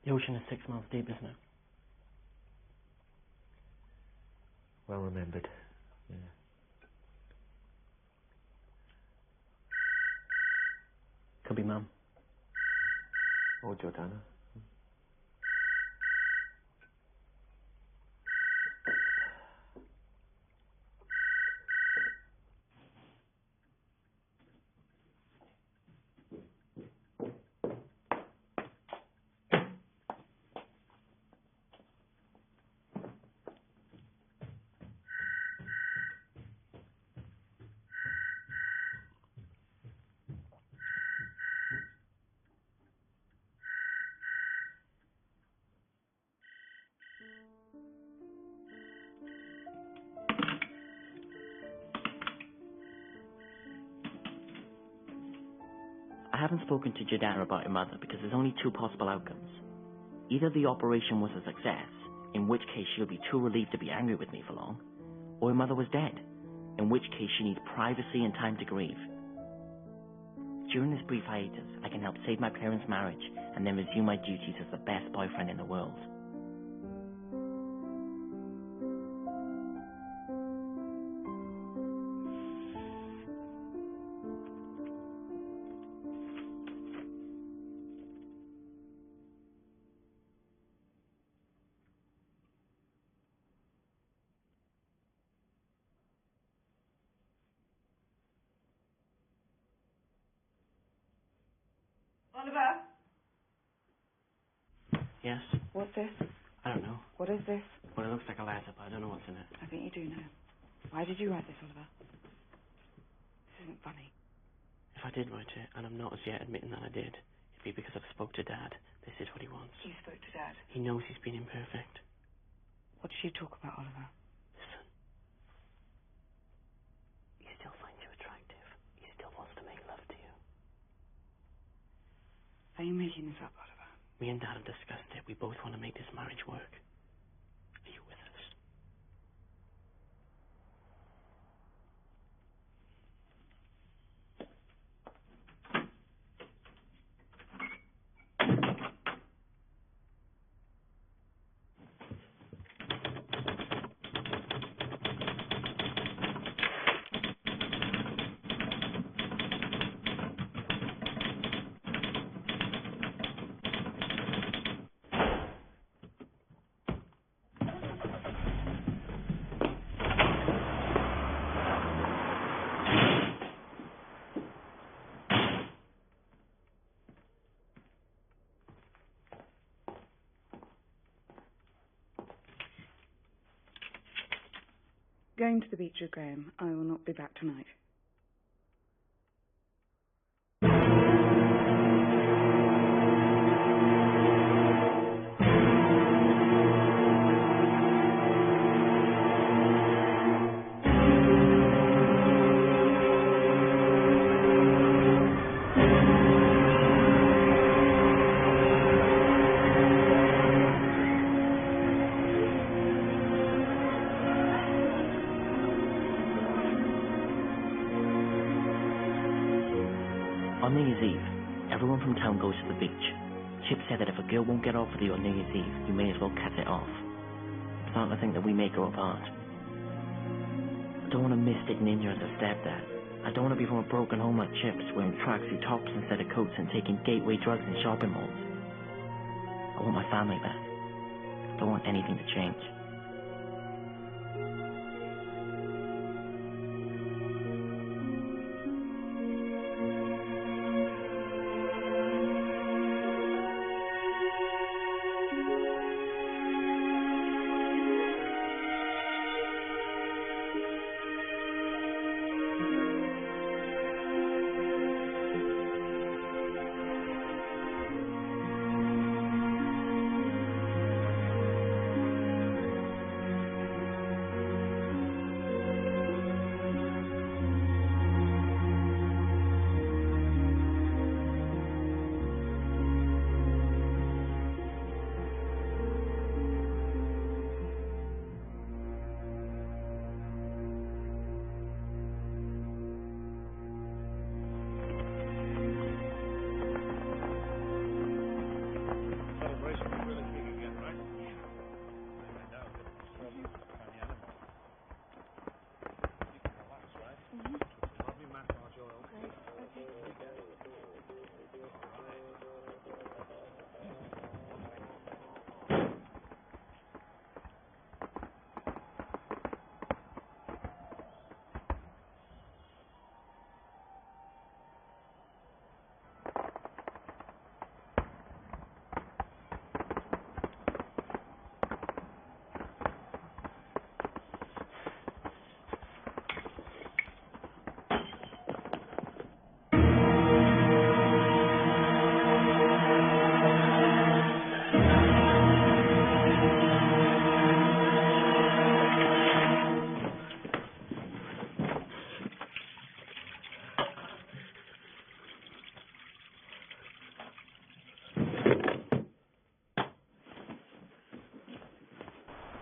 The ocean is 6 miles deep, isn't it? Well remembered, yeah. Could be Mum. Or Jordana. haven't spoken to your dad about your mother because there's only two possible outcomes. Either the operation was a success, in which case she'll be too relieved to be angry with me for long, or your mother was dead, in which case she needs privacy and time to grieve. During this brief hiatus, I can help save my parents' marriage and then resume my duties as the best boyfriend in the world. Oliver? Yes? What's this? I don't know. What is this? Well, it looks like a letter, but I don't know what's in it. I think you do know. Why did you write this, Oliver? This isn't funny. If I did write it, and I'm not as yet admitting that I did, it'd be because I've spoke to Dad. This is what he wants. You spoke to Dad. He knows he's been imperfect. What did you talk about, Oliver? Listen. He still finds you attractive. He still wants to make love to you. Are you making this up, Oliver? Me and Dad have discussed it. We both want to make this marriage work. Are you with us? Going to the beach with Graham. I will not be back tonight. On New Year's Eve, everyone from town goes to the beach. Chip said that if a girl won't get off with you on New Year's Eve, you may as well cut it off. I'm starting to think that we may grow apart. I don't want a mystic ninja as a stepdad. I don't want to be from a broken home like Chip's, wearing tracksuit tops instead of coats and taking gateway drugs in shopping malls. I want my family back. I don't want anything to change.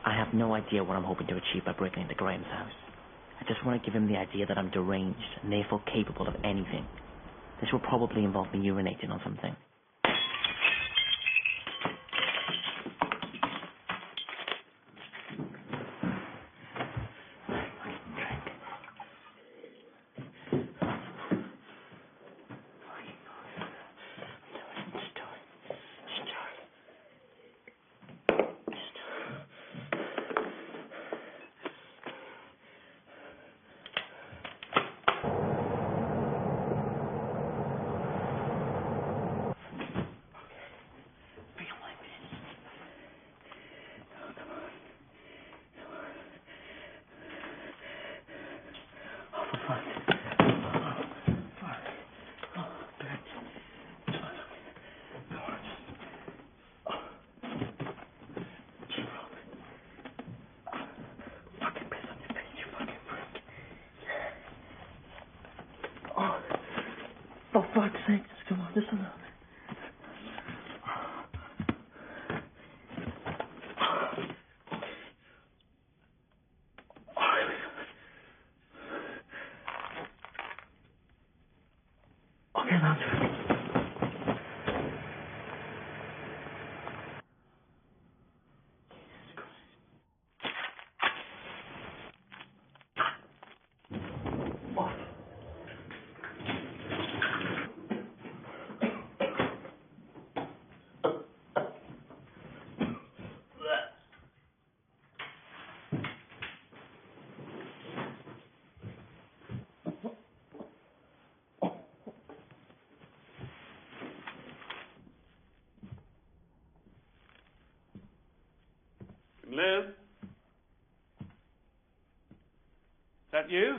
I have no idea what I'm hoping to achieve by breaking into Graham's house. I just want to give him the idea that I'm deranged and therefore capable of anything. This will probably involve me urinating on something. For fuck's sake, come on, this one. Okay, lads. Liz? Is that you?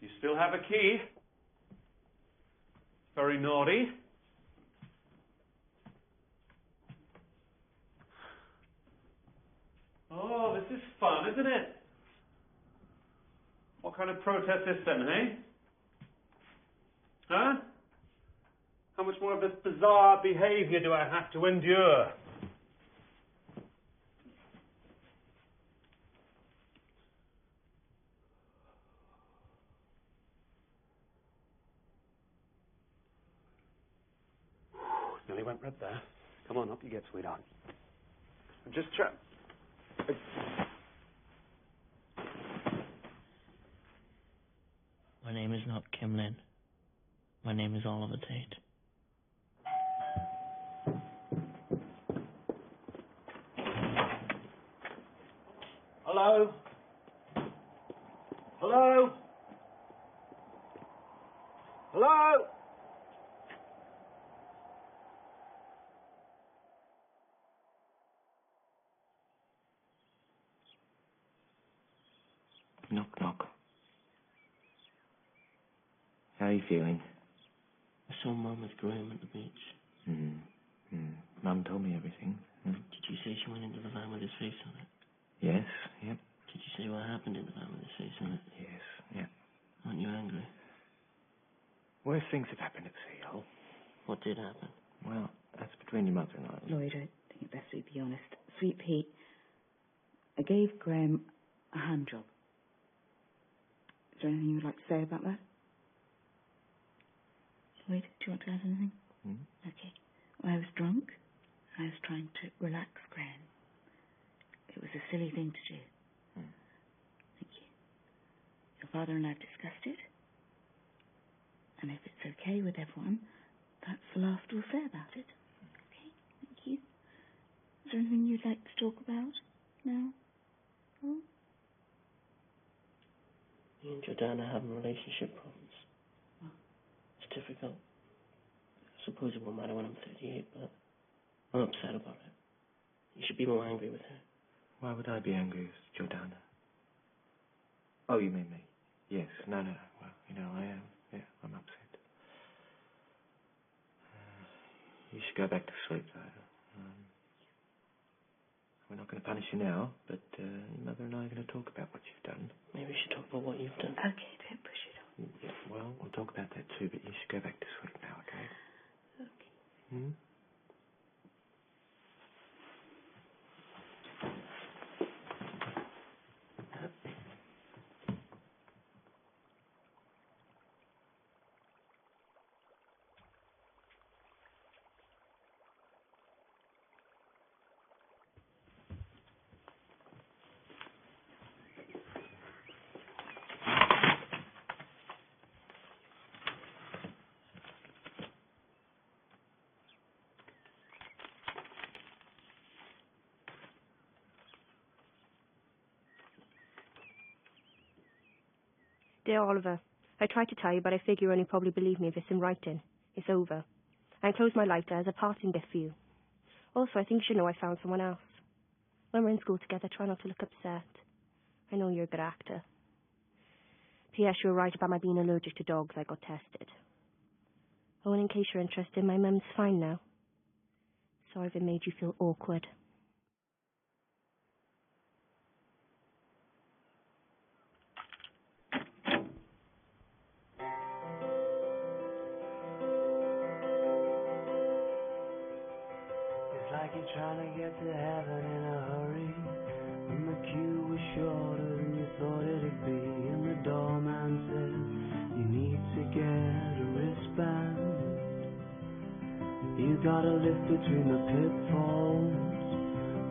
You still have a key? Very naughty. Oh, this is fun, isn't it? What kind of protest is then, hey? Huh? How much more of this bizarre behavior do I have to endure? Nearly went red there. Come on, up you get, sweetheart. I'm just trying. My name is not Kim Lin. My name is Oliver Tate. Hello? Hello? Hello? Knock, knock. How are you feeling? I saw Mum with Graham at the beach. Mum told me everything. Did you say she went into the van with his face on it? Yes, yep. Did you say what happened in the van with his face on it? Yes, yep. Aren't you angry? Worse things have happened at sea, Hole. What did happen? Well, that's between your mother and I. Lloyd, I think it best we be honest. Sweet Pete, I gave Graham a hand job. Is there anything you would like to say about that? Lloyd, do you want to add anything? Okay. Well, I was drunk. I was trying to relax Graham. It was a silly thing to do. Thank you. Your father and I have discussed it. And if it's okay with everyone, that's the last we'll say about it. Okay, thank you. Is there anything you'd like to talk about now? Oh? Me and Jordana are having relationship problems. It's difficult. I suppose it won't matter when I'm 38, but I'm upset about it. You should be more angry with her. Why would I be angry with Jordana? Oh, you mean me? Yes. No. Well, I am. Yeah, I'm upset. You should go back to sleep, though. We're not going to punish you now, but your mother and I are going to talk about what you've done. Maybe we should talk about what you've done. Okay, don't push it on. Yeah, well, we'll talk about that too, but you should go back to sleep now, okay? Okay. Dear Oliver, I tried to tell you, but I figure you only probably believe me if it's in writing. It's over. I enclosed my lighter as a parting gift for you. Also, I think you should know I found someone else. When we're in school together, try not to look upset. I know you're a good actor. P.S. You were right about my being allergic to dogs. I got tested. Oh, and in case you're interested, my mum's fine now. Sorry if it made you feel awkward. It's like you're trying to get to heaven in a hurry, and the queue was shorter than you thought it'd be, and the doorman says you need to get a wristband. You got a lift between the pitfalls,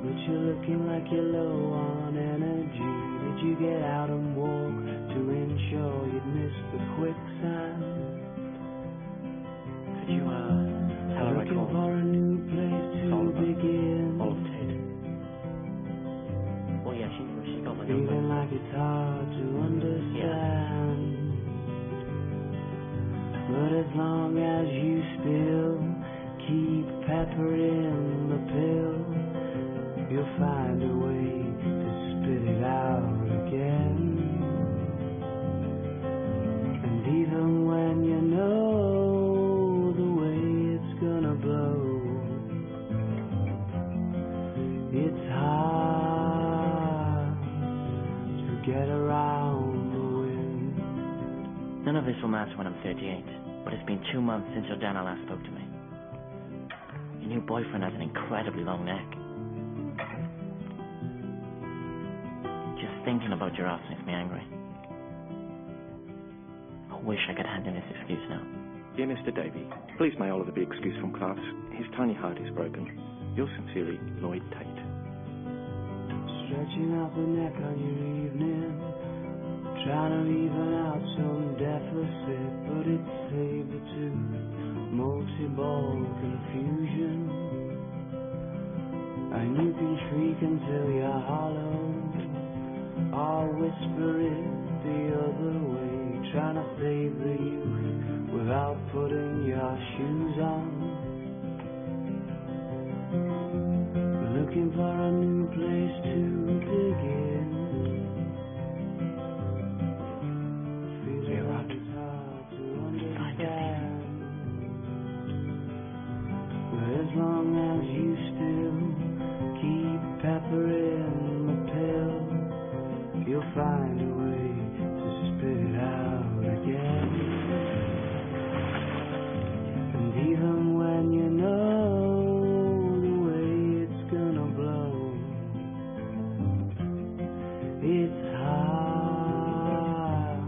but you're looking like you're low on energy. Did you get out and walk to ensure you'd miss the quicksand? Could you, tell her I Looking called? for a new place to begin. Oliver Tate. Well, yeah, she's got my Feeling number. like it's hard to understand. But as long as you still keep peppering the pill, you'll find a way to spit it out again. And even when you know the way it's gonna blow, it's hard to get around the wind. None of this will matter when I'm 38, but it's been 2 months since Jordana last spoke to me. Your new boyfriend has an incredibly long neck. Just thinking about giraffes makes me angry. I wish I could hand in this excuse now. Dear Mr. Davy, please may Oliver be excused from class. His tiny heart is broken. Yours sincerely, Lloyd Tate. Stretching out the neck on your evening, trying to even out some deficit, but it's saber-tooth, multi-ball confusion. And you can shriek until you're hollow, or whisper it the other way, trying to save the youth without putting your shoes on. Looking for a new place to begin. Feeling like it's hard to understand. But as long as you still keep peppering the pill, you'll find a way to spit it out again. And even when you know it's hard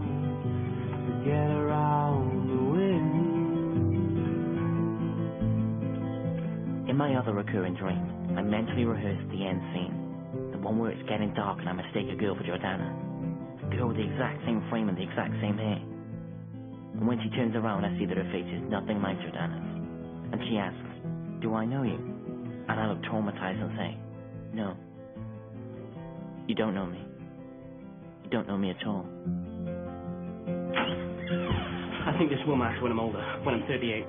to get around the wind. In my other recurring dream, I mentally rehearsed the end scene, the one where it's getting dark and I mistake a girl for Jordana, a girl with the exact same frame and the exact same hair. And when she turns around, I see that her face is nothing like Jordana's. And she asks, "Do I know you?" And I look traumatized and say, "No, you don't know me. You don't know me at all." I think this will matter when I'm older, when I'm 38.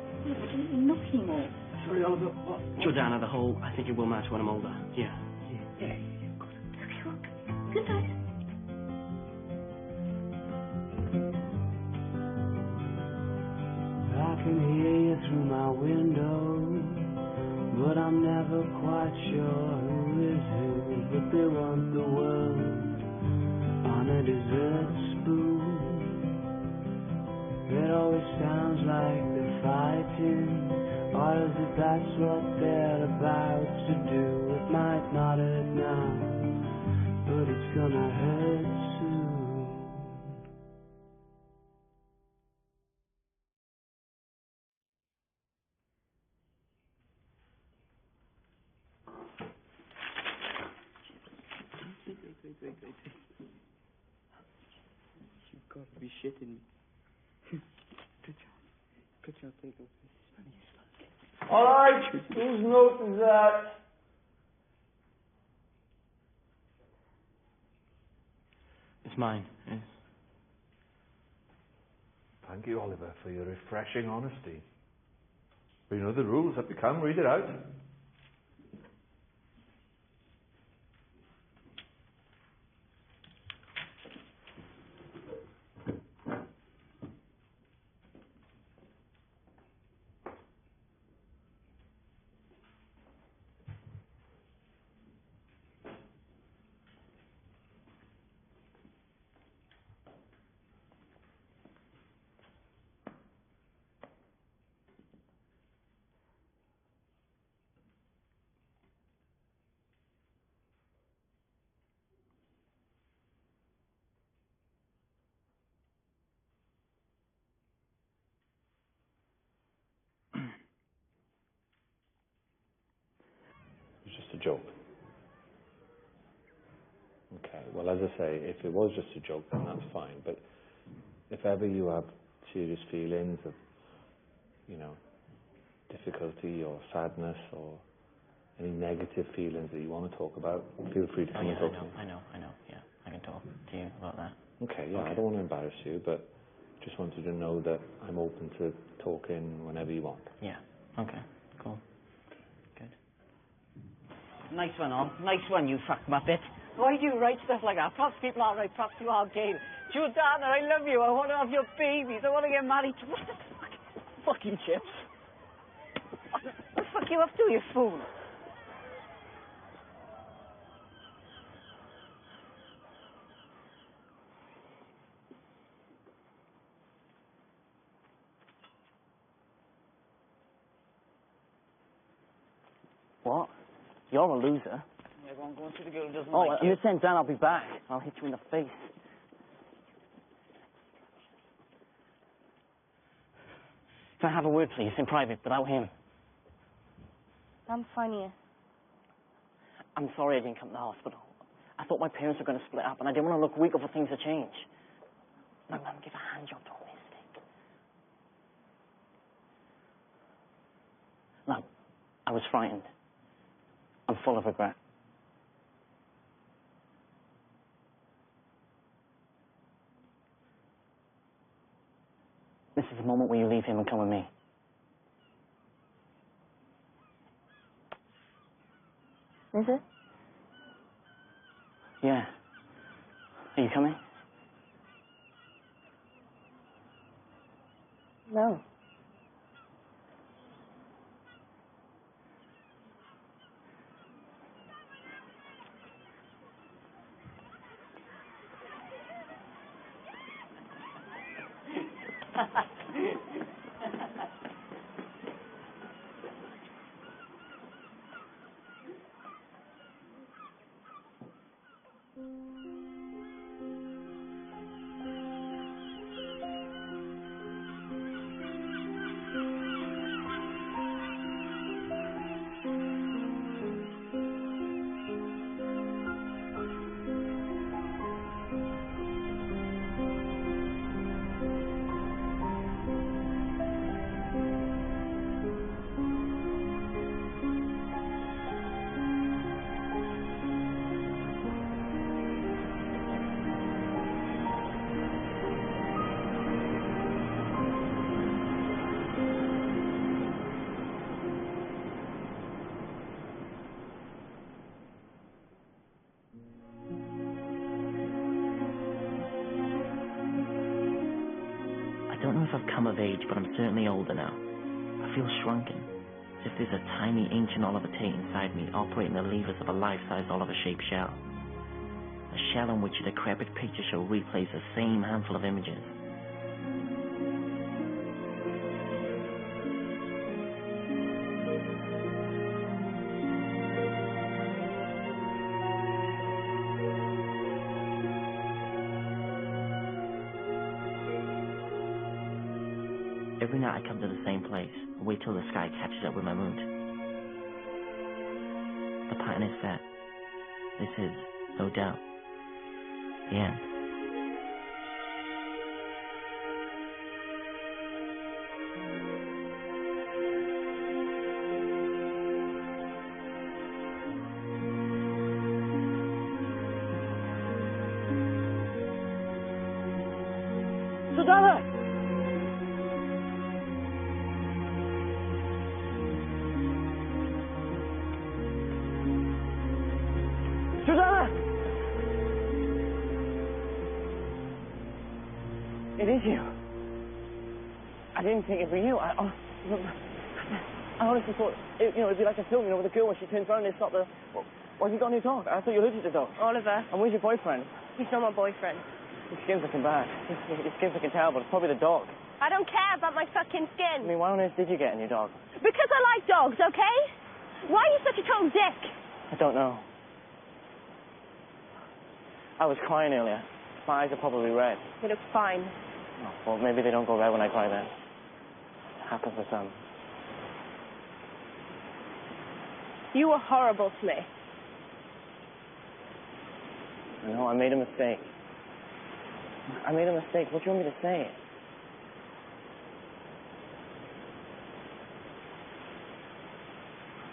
No chemo. Sorry, Oliver. What? Jordana, the whole, I think it will matter when I'm older. Yeah. Yeah. Good night. I can hear you through my window, but I'm never quite sure who is who. But they want the world on a dessert spoon. It always sounds like they're fighting, or is it that's what they're about to do? It might not hurt now, but it's gonna hurt soon. Wait. You've got to be shitting me. Put your take off this funny stuff. Alright, whose note is that? It's mine. Yes. Thank you, Oliver, for your refreshing honesty. But you know the rules. Up you come, read it out. It's just a joke. Okay, well, as I say, if it was just a joke, then that's fine. But if ever you have serious feelings of, you know, difficulty or sadness or any negative feelings that you want to talk about, feel free to come and talk to me. I know. Yeah, I can talk to you about that. Okay, yeah, I don't want to embarrass you, but just wanted you to know that I'm open to talking whenever you want. Yeah, okay, cool. Nice one, Al. Nice one, you fuck muppet. Why do you write stuff like that? Perhaps people are right, perhaps you are gay. Jordana, I love you. I want to have your babies. I want to get married to... What the fuck? Fucking chips. What the fuck you up to, you fool? What? You're a loser. Yeah, go on, to the girl who doesn't Oh, like you. you send Dan, I'll be back. I'll hit you in the face. Can I have a word, please, in private, without him? I'm fine here. I'm sorry I didn't come to the hospital. I thought my parents were going to split up, and I didn't want to look weak or for things to change. My mum gave a hand job to a mystic. No, I was frightened. I'm full of regret. This is the moment where you leave him and come with me. Is it? Yeah. Are you coming? No. I don't know if I've come of age, but I'm certainly older now. I feel shrunken, as if there's a tiny ancient Oliver Tate inside me operating the levers of a life-size Oliver-shaped shell. A shell on which a decrepit picture show replays the same handful of images. Every night I come to the same place and wait till the sky catches up with my mood. The pattern is set. This is, no doubt, the end. Jordana! Susanna! It is you. I didn't think it'd be you. I honestly thought, it'd be like a film, with the girl when she turns around and it's not the... Why have you got a new dog? I thought you were allergic to dogs. Oliver. And where's your boyfriend? He's not my boyfriend. His skin's looking bad. His skin's looking terrible. It's probably the dog. I don't care about my fucking skin. I mean, why on earth did you get a new dog? Because I like dogs, okay? Why are you such a total dick? I don't know. I was crying earlier. My eyes are probably red. You look fine. Oh, well, maybe they don't go red when I cry then. It happens to some. You were horrible to me. No, I made a mistake. I made a mistake. What do you want me to say?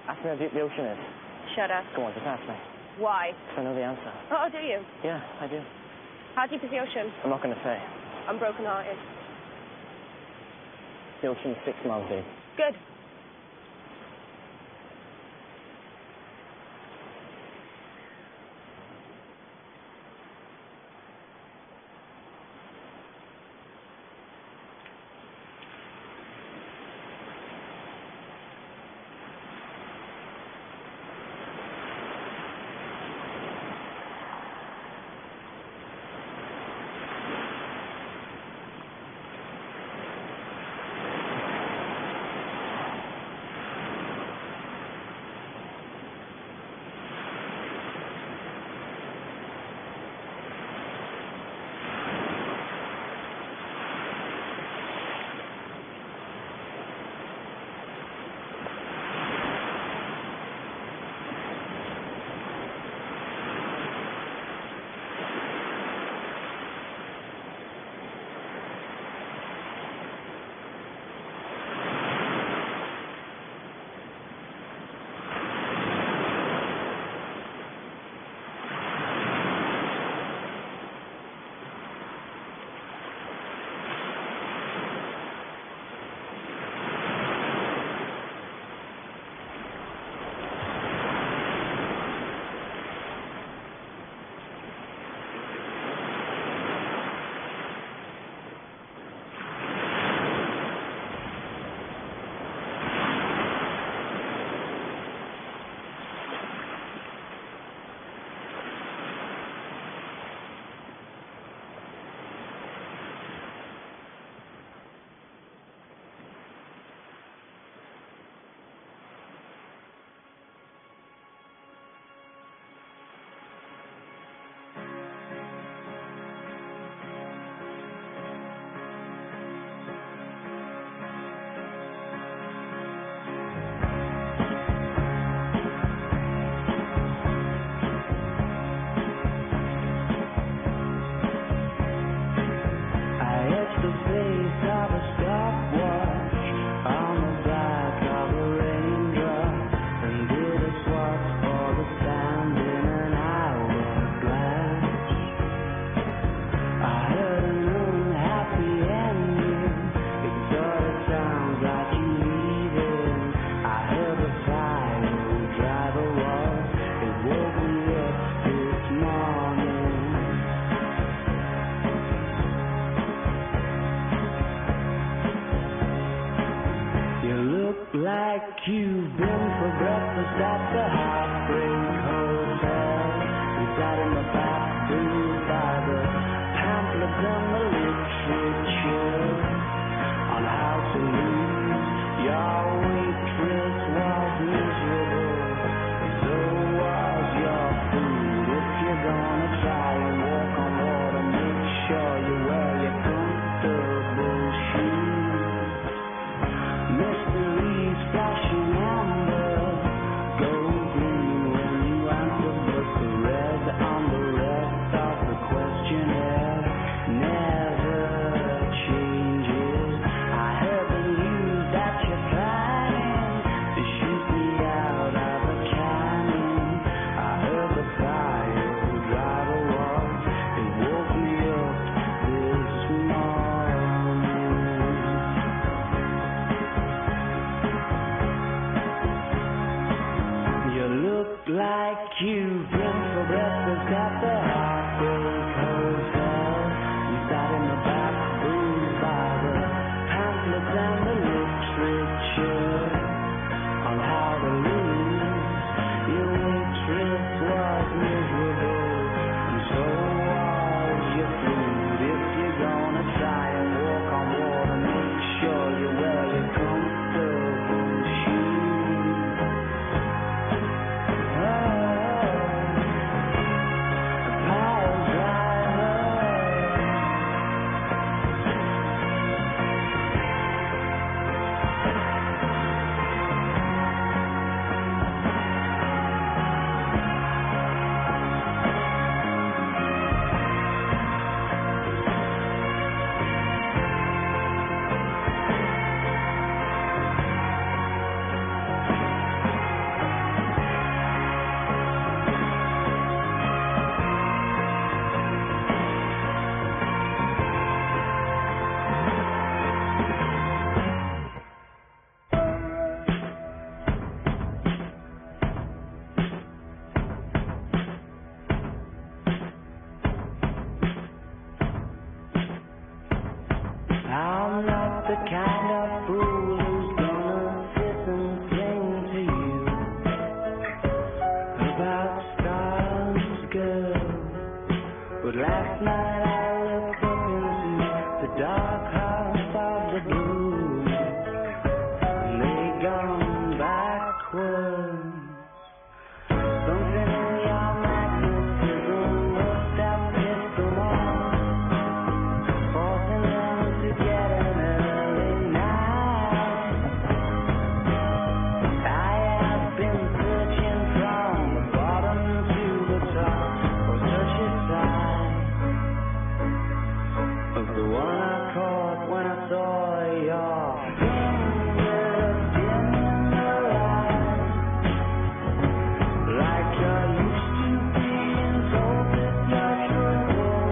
Ask me how deep the ocean is. Shut up. Go on, just ask me. Why? 'Cause I know the answer. Oh, do you? Yeah, I do. How deep is the ocean? I'm not going to say. I'm broken-hearted. The ocean's 6 miles deep. Good. like you've been for breakfast at the Heartbreak Hotel. You sat in the back, bruised by the pamphlets and the literature on how to lose. Your waitress was miserable, and so was your food. If you're gonna try and walk on water, make sure you wear your comfortable shoes. Pile driver. I'm not the kind of fool who's gonna sit and sing to you about stars, girl. But last night I looked up into the dark house of the blue, and they gone backwards. Something in your magnetism must have pissed them off, forcing them to get an early night. I have been searching from the bottom to the top for such a sight of the one I caught when I saw your fingers dim in the light, like you're used to being told that you're trouble.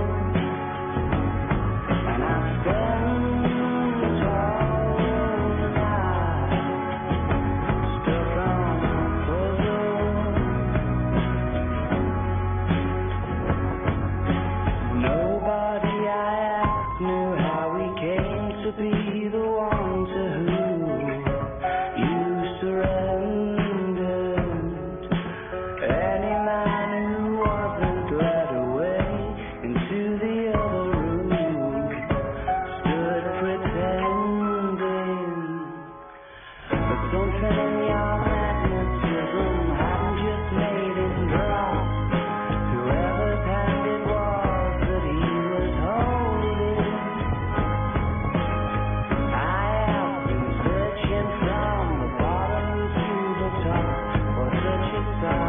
And I spend all night stuck on a puzzle. Nobody I asked knew how we came to be the one to whom you surrendered. Any man who wasn't led away into the other room stood pretending. But something in your magnetism hadn't just made him drop whoever's hand it was that he was holding. I have been searching from the bottom to the top for such a sign